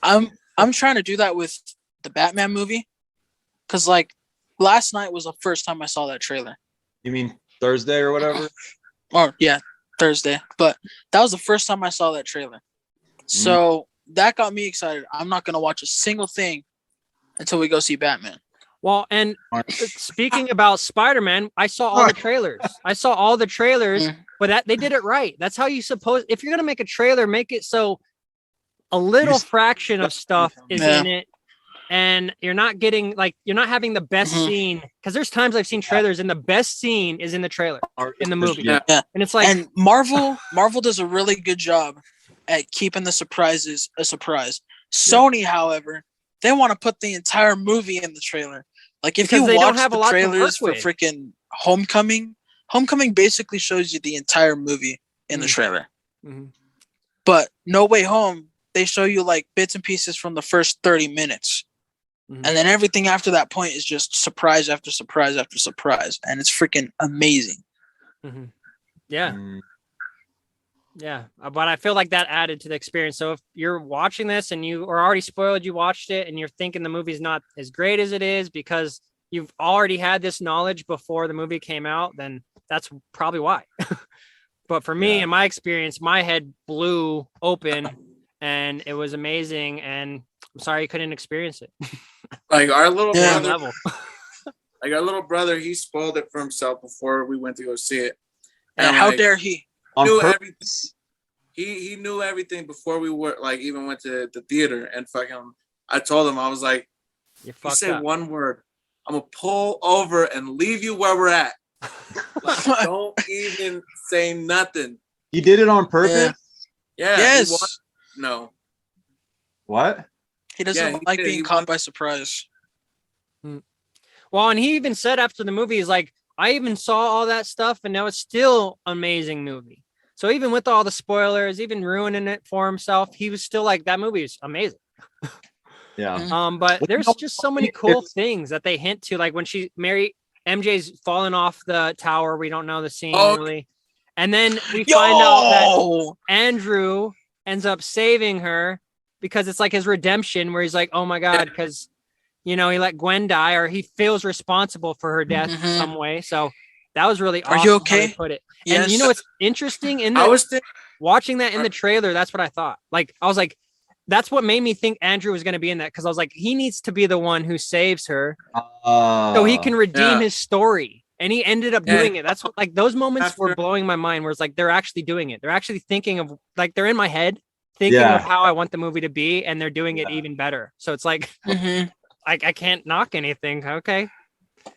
I'm trying to do that with the Batman movie because like last night was the first time I saw that trailer. You mean Thursday or whatever? Thursday. But that was the first time I saw that trailer. So that got me excited. I'm not going to watch a single thing until we go see Batman. Well, and speaking about Spider-Man, I saw all the trailers. But they did it right. That's how you if you're going to make a trailer, make it so a little fraction of stuff is in it. And you're not getting you're not having the best scene because there's times I've seen trailers and the best scene is in the trailer in the movie. Yeah. And it's like, and Marvel does a really good job at keeping the surprises a surprise. Sony, however, they want to put the entire movie in the trailer. Like if you watch the trailers for freaking Homecoming basically shows you the entire movie in the trailer. But No Way Home, they show you like bits and pieces from the first 30 minutes. And then everything after that point is just surprise after surprise after surprise. And it's freaking amazing. Yeah. Yeah, but I feel like that added to the experience. So if you're watching this and you are already spoiled, you watched it and you're thinking the movie's not as great as it is because you've already had this knowledge before the movie came out, then that's probably why. But for me, in my experience, my head blew open and it was amazing. And I'm sorry you couldn't experience it. Like our little brother, level. like our little brother, he spoiled it for himself before we went to go see it. And how dare he? Knew everything. He knew everything before we were like even went to the theater, and fucking I told him, I was like, you say one word, I'm gonna pull over and leave you where we're at. Like, don't even say nothing. He did it on purpose? Yeah. Yes. No. What? He doesn't like being caught by surprise. Well, and he even said after the movie, he's like, I even saw all that stuff and now it's still an amazing movie. So even with all the spoilers, even ruining it for himself, he was still like, that movie is amazing. Yeah. But there's just so many cool things that they hint to, like when MJ's falling off the tower. We don't know the scene really. And then we find out that Andrew ends up saving her because it's like his redemption where he's like, oh my God, because, he let Gwen die or he feels responsible for her death some way. So that was really awesome. Are you okay? Put it. Yes. And you know what's interesting watching that in the trailer? That's what I thought. Like I was like, that's what made me think Andrew was going to be in that because I was like, he needs to be the one who saves her, so he can redeem his story. And he ended up doing it. That's what, like those moments were blowing my mind. Where it's like they're actually doing it. They're actually thinking of like they're in my head thinking of how I want the movie to be, and they're doing it even better. So it's like I can't knock anything. Okay,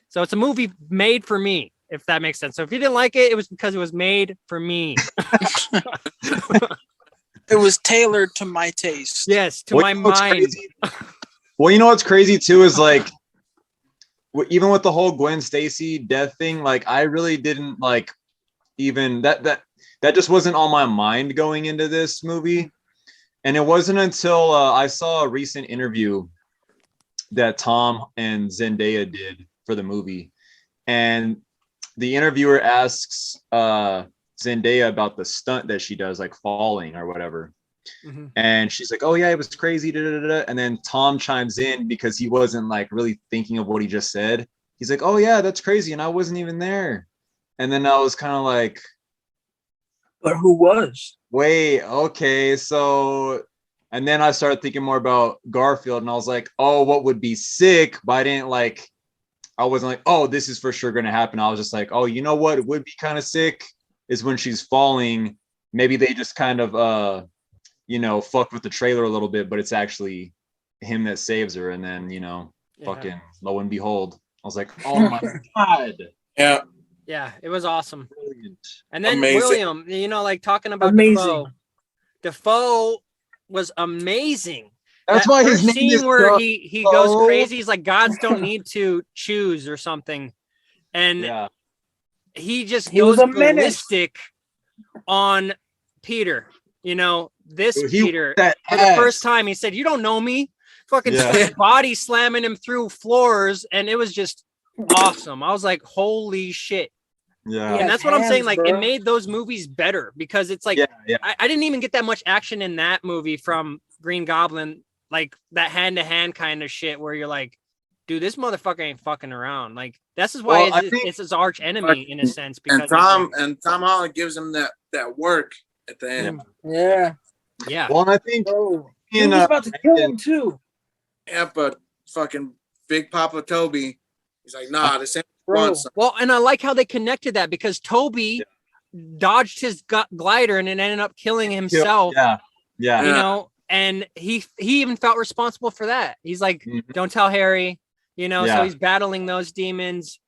so it's a movie made for me. If that makes sense. So if you didn't like it, it was because it was made for me. It was tailored to my taste. Yes, to my mind. Well, you know what's crazy too is like, even with the whole Gwen Stacy death thing, like I really didn't like even that just wasn't on my mind going into this movie. And it wasn't until I saw a recent interview that Tom and Zendaya did for the movie. And the interviewer asks Zendaya about the stunt that she does, like falling or whatever. And she's like, oh yeah, it was crazy. And then Tom chimes in because he wasn't like really thinking of what he just said. He's like, oh yeah, that's crazy. And I wasn't even there. And then I was kind of like, but who was? Wait, okay. So, and then I started thinking more about Garfield and I was like, oh, what would be sick? But I wasn't like, oh, this is for sure going to happen. I was just like, oh, you know what? It would be kind of sick is when she's falling. Maybe they just kind of, fuck with the trailer a little bit, but it's actually him that saves her. And then, fucking lo and behold, I was like, oh my God. Yeah. Yeah, it was awesome. Brilliant. And then Amazing. William, like talking about Defoe. Defoe was amazing. That's why his name scene is where he goes crazy. He's like, gods don't need to choose or something. And he just goes ballistic on Peter. Peter, for the first time, he said, you don't know me. Fucking body slamming him through floors. And it was just awesome. I was like, holy shit. Yeah. And that's what I'm saying. Like, it made those movies better because it's like, I didn't even get that much action in that movie from Green Goblin. Like that hand-to-hand kind of shit where you're like, dude, this motherfucker ain't fucking around. Like that's is why it's his arch enemy in a sense. Because Tom Holland gives him that work at the end. Yeah. Well, and I think he was about to kill him too. Yeah, but fucking Big Papa Toby, he's like, nah, this ain't Well, and I like how they connected that because Toby dodged his glider and it ended up killing himself. Yeah. And he even felt responsible for that. He's like, don't tell Harry, so he's battling those demons.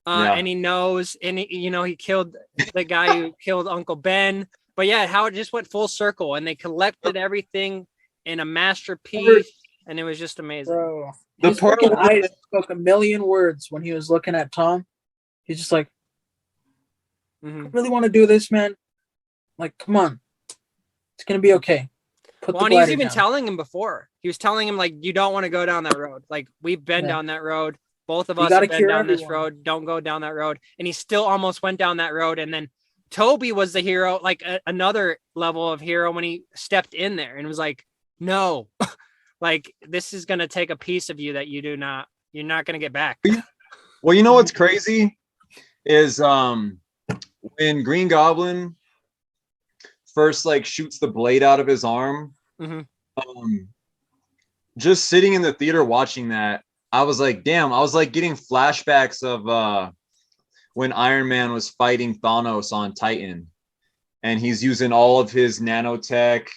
And he knows, and he killed the guy who killed Uncle Ben. But how it just went full circle and they collected everything in a masterpiece. And it was just amazing. Bro, his fucking eyes spoke a million words when he was looking at Tom. He's just like, I really want to do this, man. Like, come on. It's going to be okay. And he's even telling him before. He was telling him, like, you don't want to go down that road. Like, we've been down that road. Both of us have been down this road. Don't go down that road. And he still almost went down that road. And then Toby was the hero, like another level of hero when he stepped in there and was like, no, like this is going to take a piece of you that you're not going to get back. Well, you know what's crazy is when Green Goblin first like shoots the blade out of his arm, just sitting in the theater watching that, I was like, damn, I was like getting flashbacks of when Iron Man was fighting Thanos on Titan, and he's using all of his nanotech,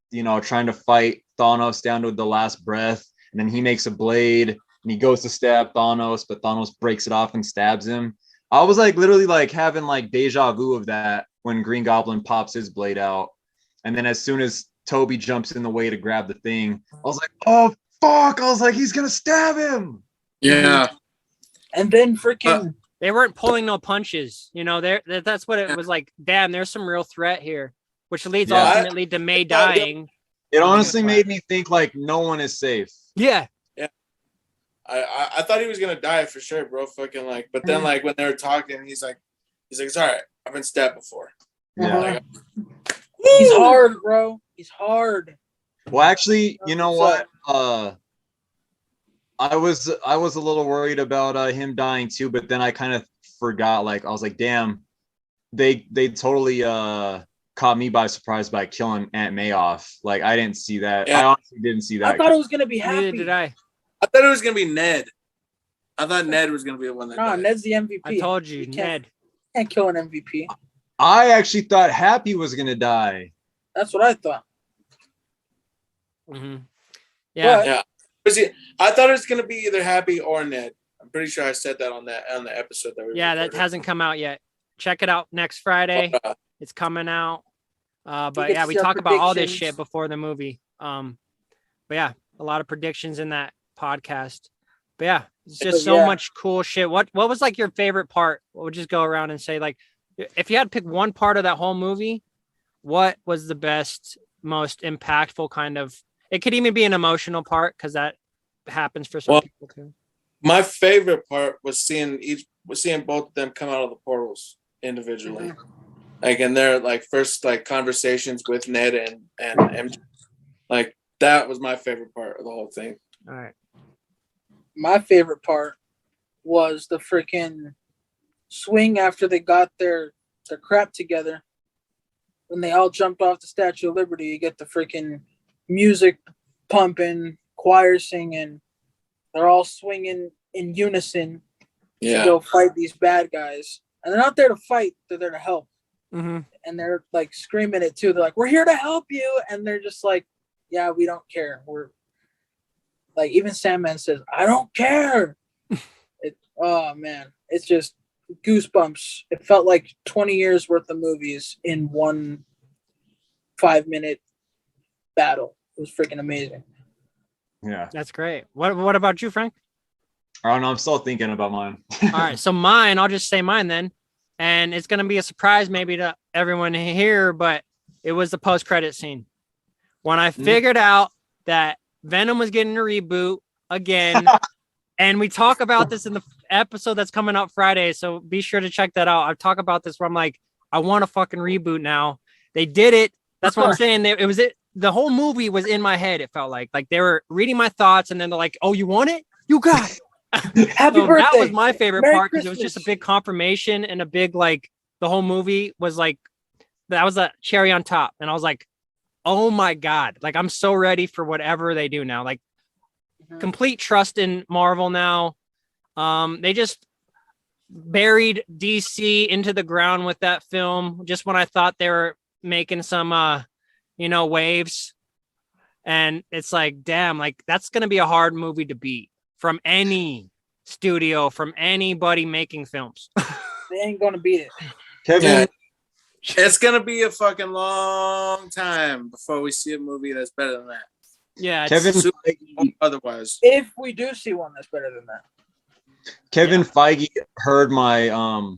you know, trying to fight Thanos down to the last breath. And then he makes a blade and he goes to stab Thanos, but Thanos breaks it off and stabs him. I was like literally like having like deja vu of that when Green Goblin pops his blade out. And then as soon as Toby jumps in the way to grab the thing, I was like, oh, fuck. I was like, he's going to stab him. Yeah. And then freaking... They weren't pulling no punches, you know. That's what it was like. Damn, there's some real threat here, which leads ultimately to May dying. It honestly made me think like no one is safe. Yeah. I thought he was gonna die for sure, bro. Fucking like, but then like when they were talking, he's like, it's all right. I've been stabbed before. Yeah. Like, he's hard, bro. He's hard. Well, actually, you know what? I was a little worried about him dying too, but then I kind of forgot. Like I was like, damn, they totally caught me by surprise by killing Aunt May off. Like I didn't see that. Yeah. I honestly didn't see that. I thought it was gonna be Happy. Neither did I. I thought it was gonna be Ned. I thought Ned was gonna be the one that. died. Ned's the MVP. I told you, Ned. Can't kill an MVP. I actually thought Happy was gonna die. That's what I thought. Mm-hmm. Yeah. Yeah. I thought it was gonna be either Happy or Ned. I'm pretty sure I said that on the episode that we. Yeah, recorded. that hasn't come out yet. Check it out next Friday. It's coming out. But yeah, we talk about all this shit before the movie. But yeah, a lot of predictions in that podcast. But yeah, it's just so much cool shit. What was like your favorite part? We'll just go around and say like, if you had to pick one part of that whole movie, what was the best, most impactful kind of? It could even be an emotional part because that happens for some people too. My favorite part was seeing both of them come out of the portals individually, like in their like first like conversations with Ned and MJ. Like that was my favorite part of the whole thing. All right. My favorite part was the freaking swing after they got their crap together. When they all jumped off the Statue of Liberty, you get the freaking music pumping, choir singing. They're all swinging in unison to go fight these bad guys. And they're not there to fight, they're there to help. Mm-hmm. And they're like screaming it too. They're like, we're here to help you. And they're just like, yeah, we don't care. We're like, even Sandman says, I don't care. Oh man, it's just goosebumps. It felt like 20 years worth of movies in one 5-minute battle. It was freaking amazing. Yeah, that's great. What about you, Frank? I don't know. I'm still thinking about mine. All right, so mine, I'll just say mine then, and it's gonna be a surprise maybe to everyone here, but it was the post-credit scene when I figured out that Venom was getting a reboot again, and we talk about this in the episode that's coming out Friday, so be sure to check that out. I talk about this where I'm like, I want a fucking reboot now. They did it. That's what I'm saying. The whole movie was in my head. It felt like they were reading my thoughts, and then they're like, "Oh, you want it? You got it." Happy birthday. That was my favorite part because it was Christmas. just a big confirmation and a big like the whole movie was like that was a cherry on top, and I was like, "Oh my god!" Like I'm so ready for whatever they do now. Like complete trust in Marvel now. They just buried DC into the ground with that film just when I thought they were making some waves, and it's like, damn, like that's gonna be a hard movie to beat from any studio, from anybody making films. They ain't gonna beat it. Kevin, it's gonna be a fucking long time before we see a movie that's better than that. Yeah, Kevin. Otherwise, if we do see one that's better than that, Kevin Feige heard my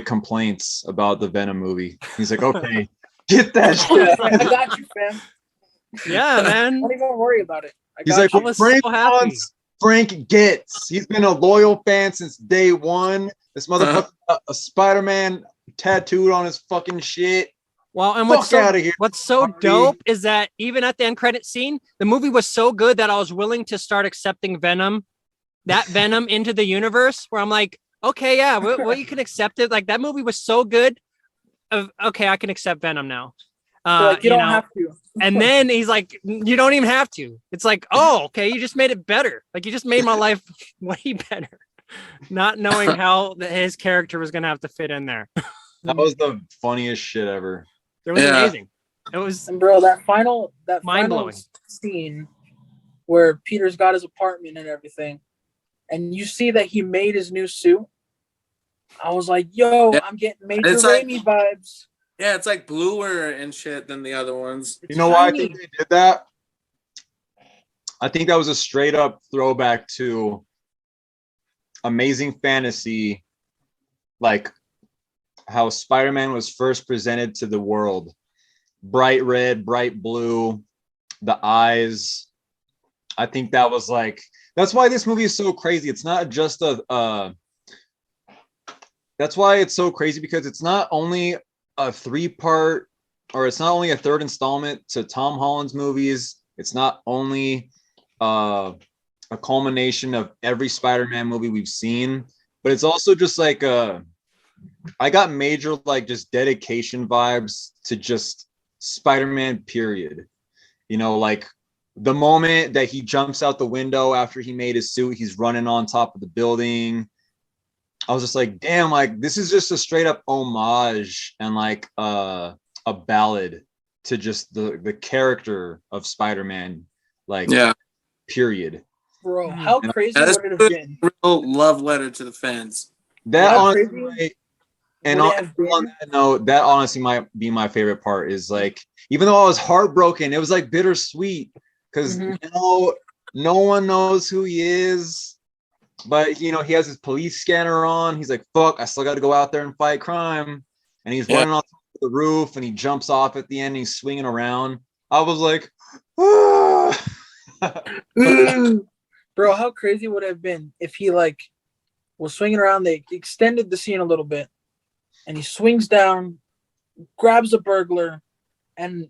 complaints about the Venom movie. He's like, okay, get that shit. I got you, fam. Yeah, man. Don't even worry about it. He's like, what Frank wants, Frank gets. He's been a loyal fan since day one. This motherfucker, a Spider-Man tattooed on his fucking shit. Well, and what's so dope is that even at the end credit scene, the movie was so good that I was willing to start accepting Venom into the universe, where I'm like, okay, yeah, well, you can accept it. Like, that movie was so good. Okay, I can accept Venom now. You don't have to. And then he's like, you don't even have to. It's like, oh, okay, you just made it better. Like, you just made my life way better. Not knowing how his character was going to have to fit in there. That was the funniest shit ever. It was amazing. It was, and bro, that final mind-blowing scene where Peter's got his apartment and everything, and you see that he made his new suit. I was like, yo, I'm getting Major Raimi vibes. Yeah, it's like bluer and shit than the other ones. You know why I think they did that? I think that was a straight up throwback to Amazing Fantasy, like how Spider-Man was first presented to the world. Bright red, bright blue, the eyes. I think that was like, that's why this movie is so crazy. It's not just that's why it's so crazy, because it's not only a 3-part, or it's not only a third installment to Tom Holland's movies. It's not only a culmination of every Spider-Man movie we've seen, but it's also just like I got major like just dedication vibes to just Spider-Man period. You know, like the moment that he jumps out the window after he made his suit, he's running on top of the building. I was just like, damn, like this is just a straight up homage and like a ballad to just the character of Spider-Man, like period. Bro, how crazy would it have been? Real love letter to the fans. That honestly, and on that note, that honestly might be my favorite part. Is like, even though I was heartbroken, it was like bittersweet because you know, no one knows who he is. But, you know, he has his police scanner on. He's like, fuck, I still got to go out there and fight crime. And he's running off the roof and he jumps off at the end. And he's swinging around. I was like, bro, how crazy would it have been if he like was swinging around? They extended the scene a little bit and he swings down, grabs a burglar, and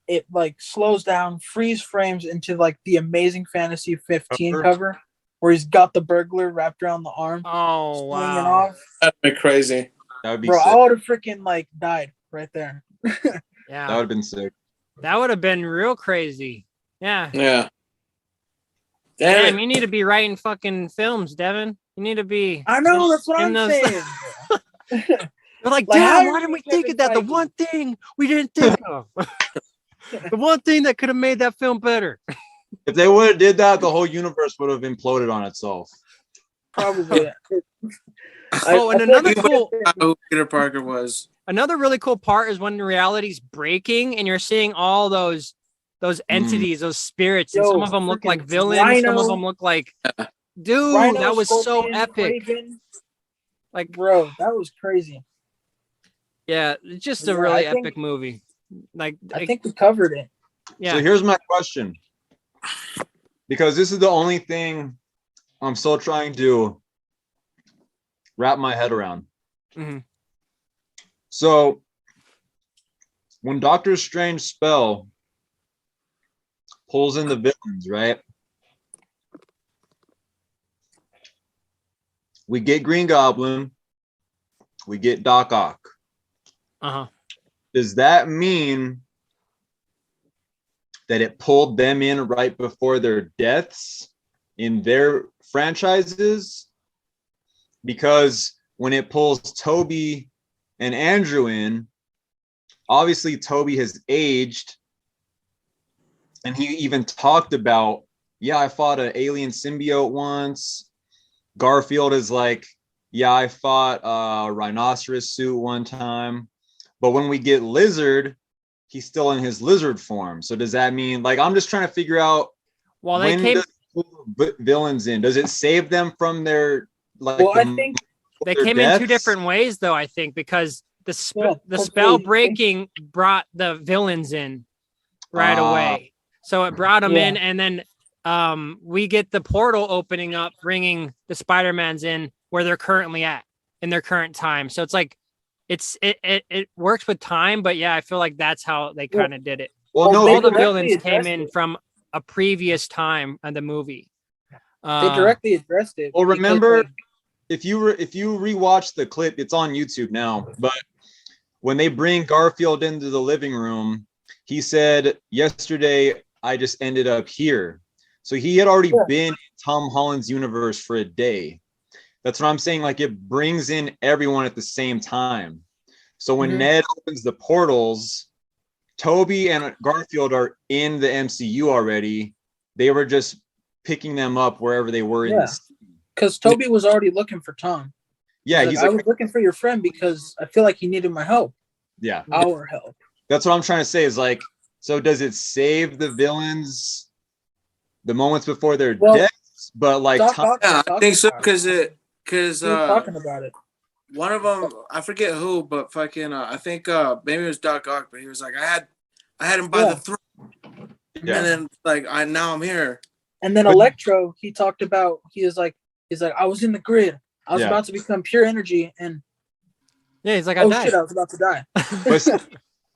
it like slows down, freeze frames into like the Amazing Fantasy 15 cover, where he's got the burglar wrapped around the arm. Oh, wow. Off. That'd be crazy. That would be bro, sick. I would have freaking like died right there. Yeah. That would have been sick. That would have been real crazy. Yeah. Yeah. Damn, you need to be writing fucking films, Devin. You need to be. I know, that's what I'm saying. They're like, damn, why didn't we think of that? The one thing we didn't think of. The one thing that could have made that film better. If they would have did that, the whole universe would have imploded on itself. Probably. And another cool who Peter Parker was. Another really cool part is when reality's breaking and you're seeing all those entities, those spirits, and some of them look like villains, some of them look like dude, Rhino, that was so epic. Raven. Like, bro, that was crazy. Yeah, it's just a really epic movie. Like, I think we covered it. Yeah. So here's my question. Because this is the only thing I'm still trying to wrap my head around. Mm-hmm. So when Doctor Strange's spell pulls in the villains, right? We get Green Goblin. We get Doc Ock. Uh-huh. Does that mean that it pulled them in right before their deaths in their franchises? Because when it pulls Toby and Andrew in, obviously Toby has aged, and he even talked about, yeah, I fought an alien symbiote once. Garfield is like, yeah, I fought a rhinoceros suit one time. But when we get Lizard, he's still in his lizard form. So does that mean, like, I'm just trying to figure out, when does it put villains in? Does it save them from their, like, I think they came in two different ways, though, I think, because the spell breaking brought the villains in right away. So it brought them in, and then we get the portal opening up, bringing the Spider-Mans in where they're currently at in their current time. So it's like it works with time, but yeah, I feel like that's how they kind of did it. Well, no, all the villains came in from a previous time in the movie. They directly addressed it. Well, remember, if you rewatch the clip, it's on YouTube now. But when they bring Garfield into the living room, he said, "Yesterday, I just ended up here." So he had already been in Tom Holland's universe for a day. That's what I'm saying. Like, it brings in everyone at the same time. So when Ned opens the portals, Toby and Garfield are in the MCU already. They were just picking them up wherever they were in the because Toby was already looking for Tom. Yeah, he's like, I was looking for your friend because I feel like he needed my help. Yeah. Our help. That's what I'm trying to say is like, so does it save the villains the moments before their deaths? But like, I think so because talking about it. One of them, I forget who, but fucking, I think maybe it was Doc Ock, but he was like, I had him by the throat, and then like now I'm here. And then Electro, he talked about he's like I was in the grid, I was about to become pure energy, and he's like, I died. Shit, I was about to die.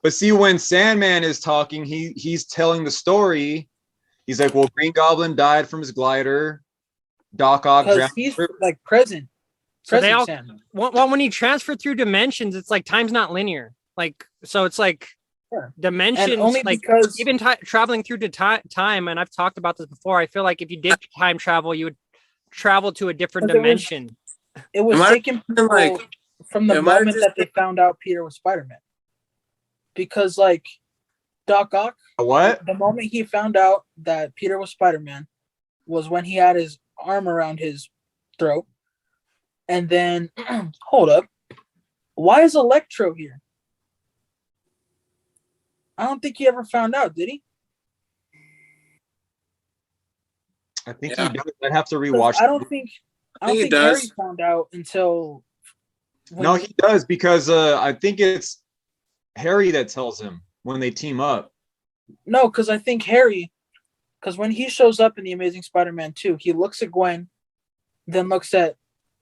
but see, when Sandman is talking, he's telling the story. He's like, well, Green Goblin died from his glider. Doc Ock drowned. He's like present. So they all, well, when you transfer through dimensions, it's like time's not linear. Like, so it's like dimensions, only like because even traveling through to time. And I've talked about this before. I feel like if you did time travel, you would travel to a different dimension. It was taken from the moment that they found out Peter was Spider-Man. Because like Doc Ock, the moment he found out that Peter was Spider-Man was when he had his arm around his throat. And then, hold up. Why is Electro here? I don't think he ever found out, did he? I think he does. I'd have to rewatch. I don't think Harry found out until. No, he does because I think it's Harry that tells him when they team up. No, because I think Harry, because when he shows up in The Amazing Spider-Man 2, he looks at Gwen, then looks at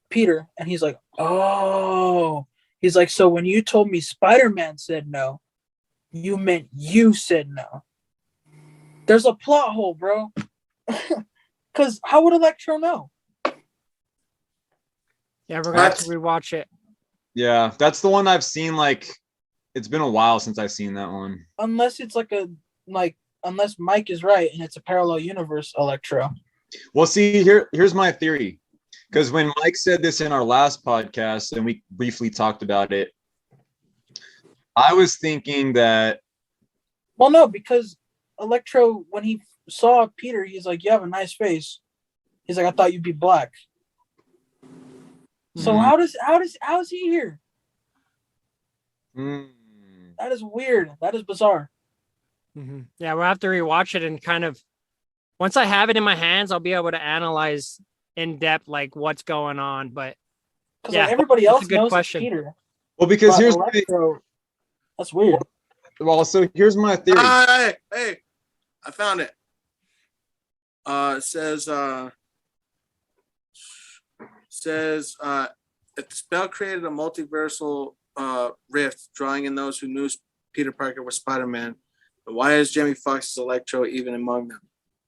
Peter, and he's like, oh. He's like, so when you told me Spider-Man said no, you meant you said no. There's a plot hole, bro. Because how would Electro know? Yeah, we're going to have to rewatch it. Yeah, that's the one I've seen, like, it's been a while since I've seen that one. Unless it's unless Mike is right and it's a parallel universe Electro. Well, see, here's my theory. Because when Mike said this in our last podcast, and we briefly talked about it, I was thinking that... Well, no, because Electro, when he saw Peter, he's like, you have a nice face. He's like, I thought you'd be black. So how is he here? That is weird. That is bizarre. Mm-hmm. Yeah, we'll have to rewatch it and kind of, once I have it in my hands, I'll be able to analyze in depth like what's going on. But yeah, like everybody else knows Peter. Well, because here's Electro, that's weird. Well, so here's my theory. Hey, I found it. It says if the spell created a multiversal rift, drawing in those who knew Peter Parker was Spider-Man, but why is Jamie Foxx's Electro even among them?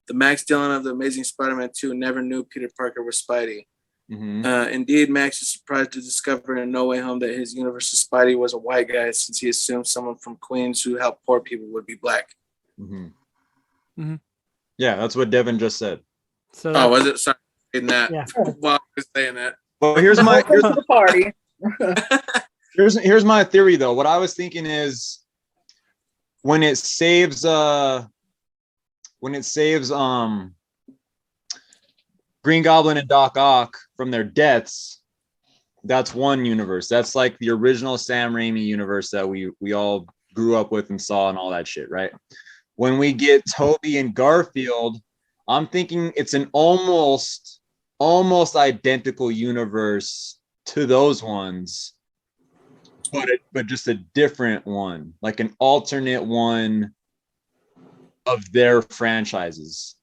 The Max Dillon of the Amazing Spider-Man 2 never knew Peter Parker was Spidey. Indeed, Max is surprised to discover in No Way Home that his universe's Spidey was a white guy, since he assumed someone from Queens who helped poor people would be black. Yeah, that's what Devin just said. So was it? Sorry, saying that. Yeah. While I was saying that. Well, here's my party. here's my theory though. What I was thinking is when it saves Green Goblin and Doc Ock from their deaths, that's one universe. That's like the original Sam Raimi universe that we all grew up with and saw and all that shit, right? When we get Toby and Garfield, I'm thinking it's an almost identical universe to those ones, but just a different one, like an alternate one of their franchises.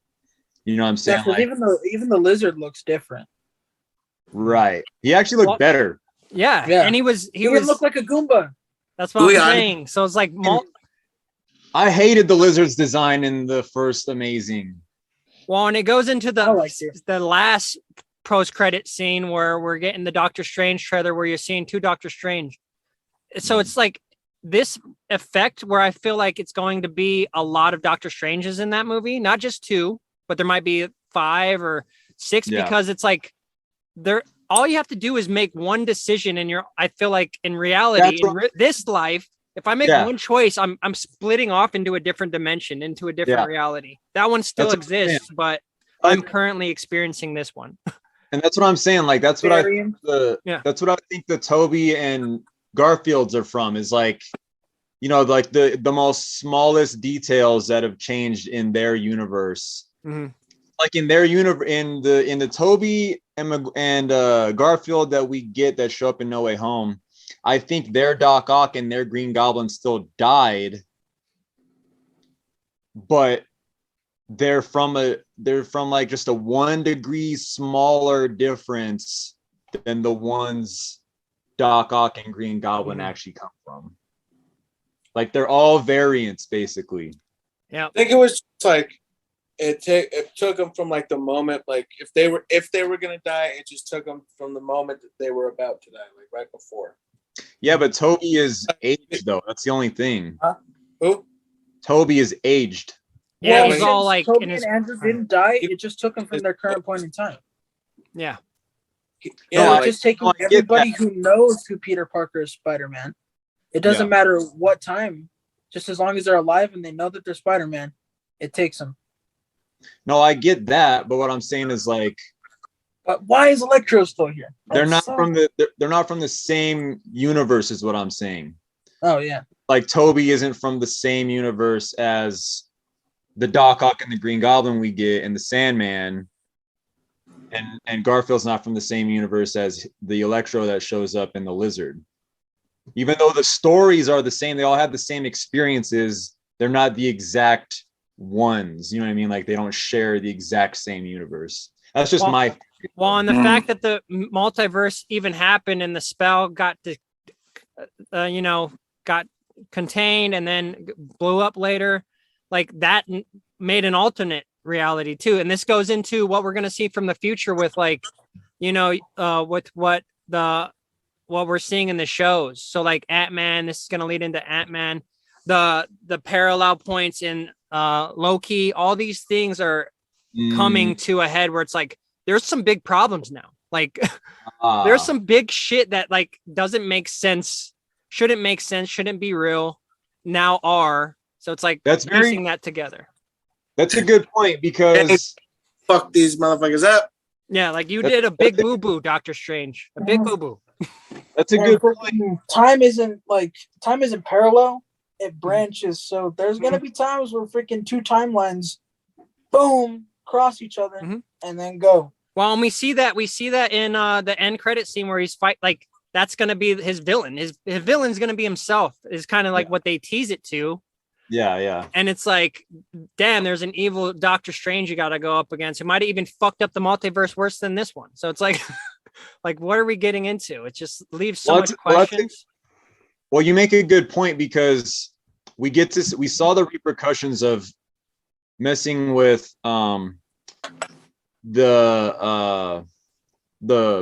You know what I'm saying? Yeah, like, even the Lizard looks different. Right. He actually looked better. Yeah, and he was look like a Goomba. That's what I'm saying. So it's like I hated the lizard's design in the first Amazing. Well, and it goes into the last post-credit scene where we're getting the Doctor Strange trailer where you're seeing 2 Doctor Strange. So it's like this effect where I feel like it's going to be a lot of Doctor Stranges in that movie, not just 2, but there might be 5 or 6 because it's like all you have to do is make one decision and I feel like in reality, this life, if I make one choice, I'm splitting off into a different dimension, into a different reality. That one still exists, but I'm currently experiencing this one. And that's what I'm saying. Like that's what that's what I think the Toby and Garfields are from, is like, you know, like the most smallest details that have changed in their universe. Mm-hmm. Like in their universe, in the Toby and Garfield that we get that show up in No Way Home, I think their Doc Ock and their Green Goblin still died, but they're from like just a 1 degree smaller difference than the ones Doc Ock and Green Goblin actually come from. Like they're all variants basically. Yeah, I think it was just like it took them from like the moment, like if they were gonna die, it just took them from the moment that they were about to die, like right before. Yeah, but Toby is aged though. That's the only thing. Who? Toby is aged. Yeah, it was all like Toby and Andrew didn't die. It just took them from their current point in time. Yeah. Yeah, just taking everybody who knows who Peter Parker is Spider-Man. It doesn't matter what time, just as long as they're alive and they know that they're Spider-Man, it takes them. No, I get that, but what I'm saying is like, but why is Electro still here? They're not from the same universe, is what I'm saying. Oh yeah. Like Toby isn't from the same universe as the Doc Ock and the Green Goblin we get and the Sandman. And Garfield's not from the same universe as the Electro that shows up in the Lizard. Even though the stories are the same, they all have the same experiences, they're not the exact ones. You know what I mean? Like they don't share the exact same universe. That's just my theory. Well, and the fact that the multiverse even happened and the spell got got contained and then blew up later, like that made an alternate reality too. And this goes into what we're going to see from the future with like, with what we're seeing in the shows. So like Ant-Man, this is going to lead into Ant-Man, the parallel points in Loki, all these things are coming to a head where it's like, there's some big problems now. Like there's some big shit that like doesn't make sense, shouldn't make sense, shouldn't be real, now are. So it's like piecing that together. That's a good point because fuck these motherfuckers up. Yeah, like you did a big boo-boo, Doctor Strange. A big boo-boo. That's a good point. Time isn't parallel. It branches. So there's gonna be times where freaking 2 timelines, boom, cross each other and then go. Well, and we see that in the end credit scene where he's like that's gonna be his villain. His villain's gonna be himself, is kind of like what they tease it to. Yeah. And it's like, damn, there's an evil Doctor Strange you got to go up against who might have even fucked up the multiverse worse than this one. So it's like, like, what are we getting into? It just leaves so much questions. Well, you make a good point because we saw the repercussions of messing with the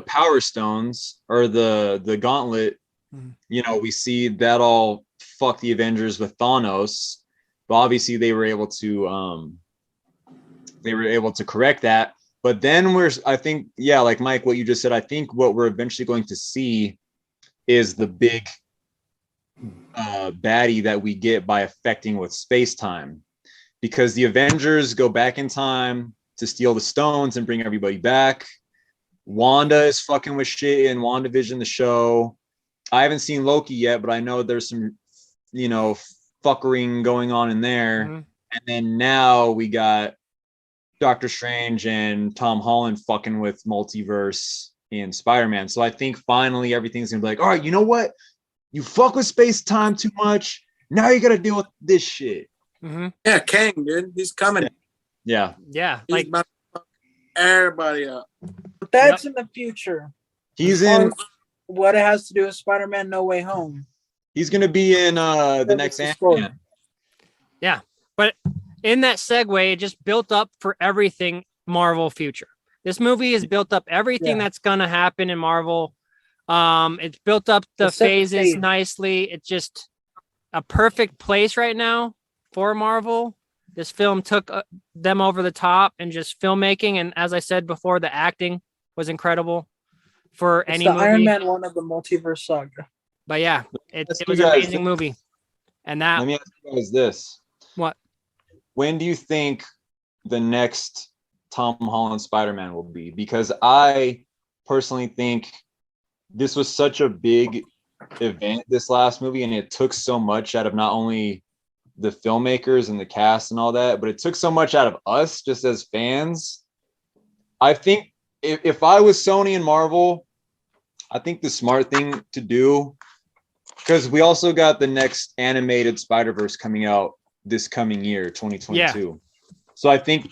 Power Stones or the Gauntlet. We see that all fuck the Avengers with Thanos, but obviously they were able to correct that. But then I think like Mike, what you just said, I think what we're eventually going to see is the big baddie that we get by affecting with space-time, because the Avengers go back in time to steal the stones and bring everybody back. Wanda is fucking with shit in WandaVision, the show. I haven't seen Loki yet, but I know there's some fuckering going on in there. And then now we got Doctor Strange and Tom Holland fucking with multiverse in Spider-Man. So I think finally everything's gonna be like, all right, you know what? You fuck with space-time too much. Now you gotta deal with this shit. Yeah, Kang, dude. He's coming. Yeah. Like everybody up. But that's in the future. He's in. what it has to do with Spider-Man No Way Home. He's gonna be in the next Ant-Man. Yeah, but in that segue, it just built up for everything Marvel future. This movie has built up everything that's gonna happen in Marvel. It's built up the phases nicely. It's just a perfect place right now for Marvel. This film took them over the top and just filmmaking, and as I said before, the acting was incredible for any movie. Iron Man one of the multiverse saga. But yeah, it was an amazing movie. And that. Let me ask you guys this: what? When do you think the next Tom Holland Spider-Man will be? Because I personally think this was such a big event, this last movie, and it took so much out of not only the filmmakers and the cast and all that, but it took so much out of us just as fans. I think if I was Sony and Marvel, I think the smart thing to do, because we also got the next animated Spider-Verse coming out this coming year, 2022. Yeah. So I think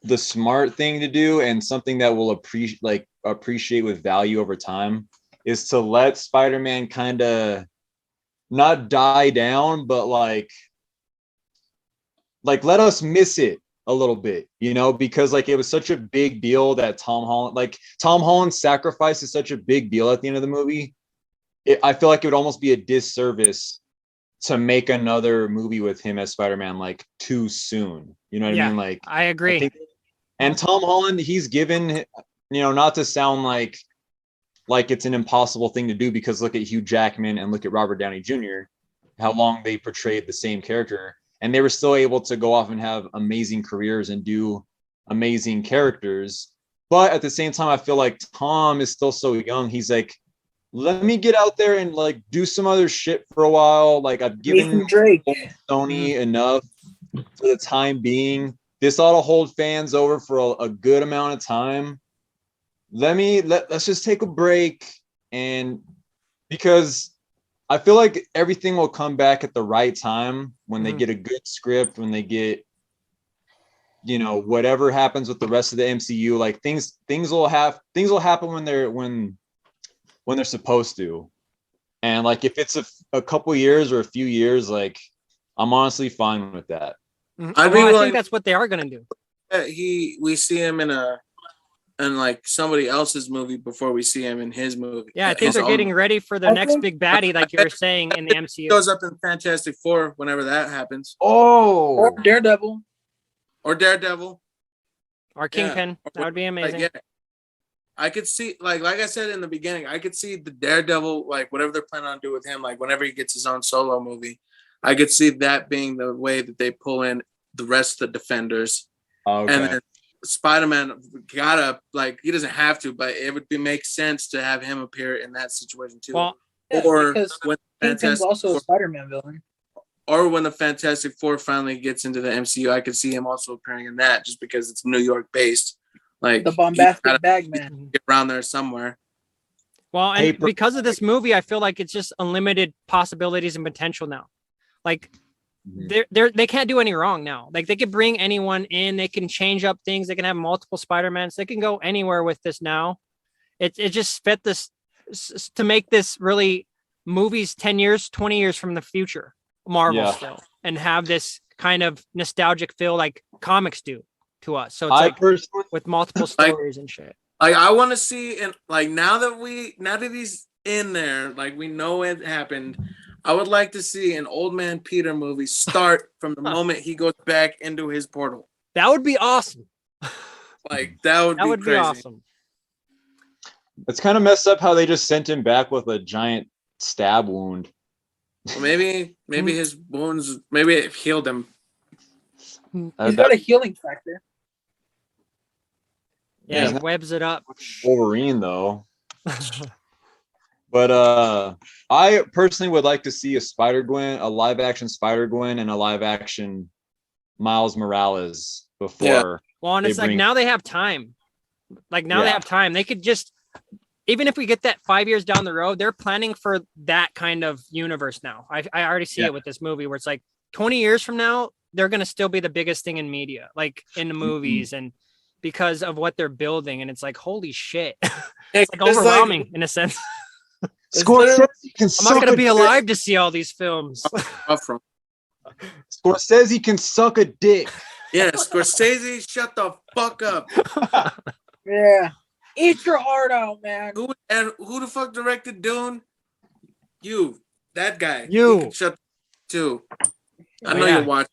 the smart thing to do, and something that will appreciate with value over time, is to let Spider-Man kind of not die down, but like let us miss it a little bit, you know, because like it was such a big deal that Tom Holland's sacrifice is such a big deal at the end of the movie. I feel like it would almost be a disservice to make another movie with him as Spider-Man like too soon. You know what I mean? Like, I agree. And Tom Holland, he's given, you know, not to sound like it's an impossible thing to do, because look at Hugh Jackman and look at Robert Downey Jr., how long they portrayed the same character, and they were still able to go off and have amazing careers and do amazing characters. But at the same time, I feel like Tom is still so young. He's like, let me get out there and like do some other shit for a while. Like I've given Sony enough for the time being. This ought to hold fans over for a good amount of time. Let's just take a break, and because I feel like everything will come back at the right time when they get a good script, when they get, you know, whatever happens with the rest of the MCU, like things will happen when they're supposed to. And like if it's a couple years or a few years, like I'm honestly fine with that. I think that's what they are going to do. We see him in like somebody else's movie before we see him in his movie. Yeah, I think they're getting ready for the next big baddie, like you were saying, in the MCU. He goes up in Fantastic Four whenever that happens. Oh, or Daredevil. Or Kingpin. That would be amazing. Like, I could see, like I said in the beginning, I could see the Daredevil, like whatever they're planning on doing with him, like whenever he gets his own solo movie, I could see that being the way that they pull in the rest of the Defenders. Okay. And then Spider-Man he doesn't have to, but it would make sense to have him appear in that situation too. Well, or when Kingpin's also a Spider-Man villain. Or when the Fantastic Four finally gets into the MCU, I could see him also appearing in that, just because it's New York based. Like the bombastic bag man, get around there somewhere. Well, and because of this movie, I feel like it's just unlimited possibilities and potential now. Like they can't do any wrong now. Like they could bring anyone in, they can change up things, they can have multiple Spider-Mans, they can go anywhere with this now. It just fit this to make this really movies 10 years, 20 years from the future, Marvel still, and have this kind of nostalgic feel like comics do to us. So it's with multiple stories and shit. Like I want to see, and like now that he's in there, like we know it happened. I would like to see an Old Man Peter movie start from the moment he goes back into his portal. That would be awesome. Like that would be crazy. Awesome. It's kind of messed up how they just sent him back with a giant stab wound. Well, maybe his wounds, maybe it healed him. He's got a healing factor. Yeah, he webs it up. Wolverine though. But I personally would like to see a live action Spider-Gwen and a live action Miles Morales before. Yeah. Well, and it's like now they have time. Like now they have time. They could just, even if we get that 5 years down the road, they're planning for that kind of universe now. I already see it with this movie where it's like 20 years from now, they're going to still be the biggest thing in media, like in the movies and because of what they're building. And it's like, holy shit. It's like overwhelming in a sense. Scorsese can I'm not gonna be alive to see all these films. Scorsese can suck a dick. Yeah, Scorsese, shut the fuck up. Yeah. Eat your heart out, man. Who the fuck directed Dune? You. That guy. You. Can shut too. I know you're watching.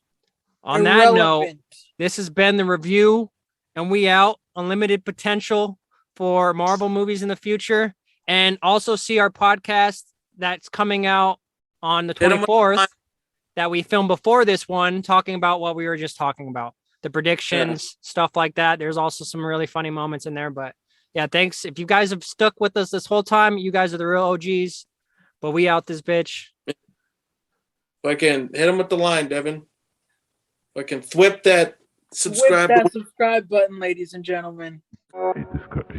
On that note, this has been the review, and we out. Unlimited potential for Marvel movies in the future. And also see our podcast that's coming out on the 24th that we filmed before this one, talking about what we were just talking about. The predictions, stuff like that. There's also some really funny moments in there. But yeah, thanks. If you guys have stuck with us this whole time, you guys are the real OGs. But we out this bitch. If I can hit him with the line, Devin. If I can thwip that subscribe button, ladies and gentlemen. Hate this cut.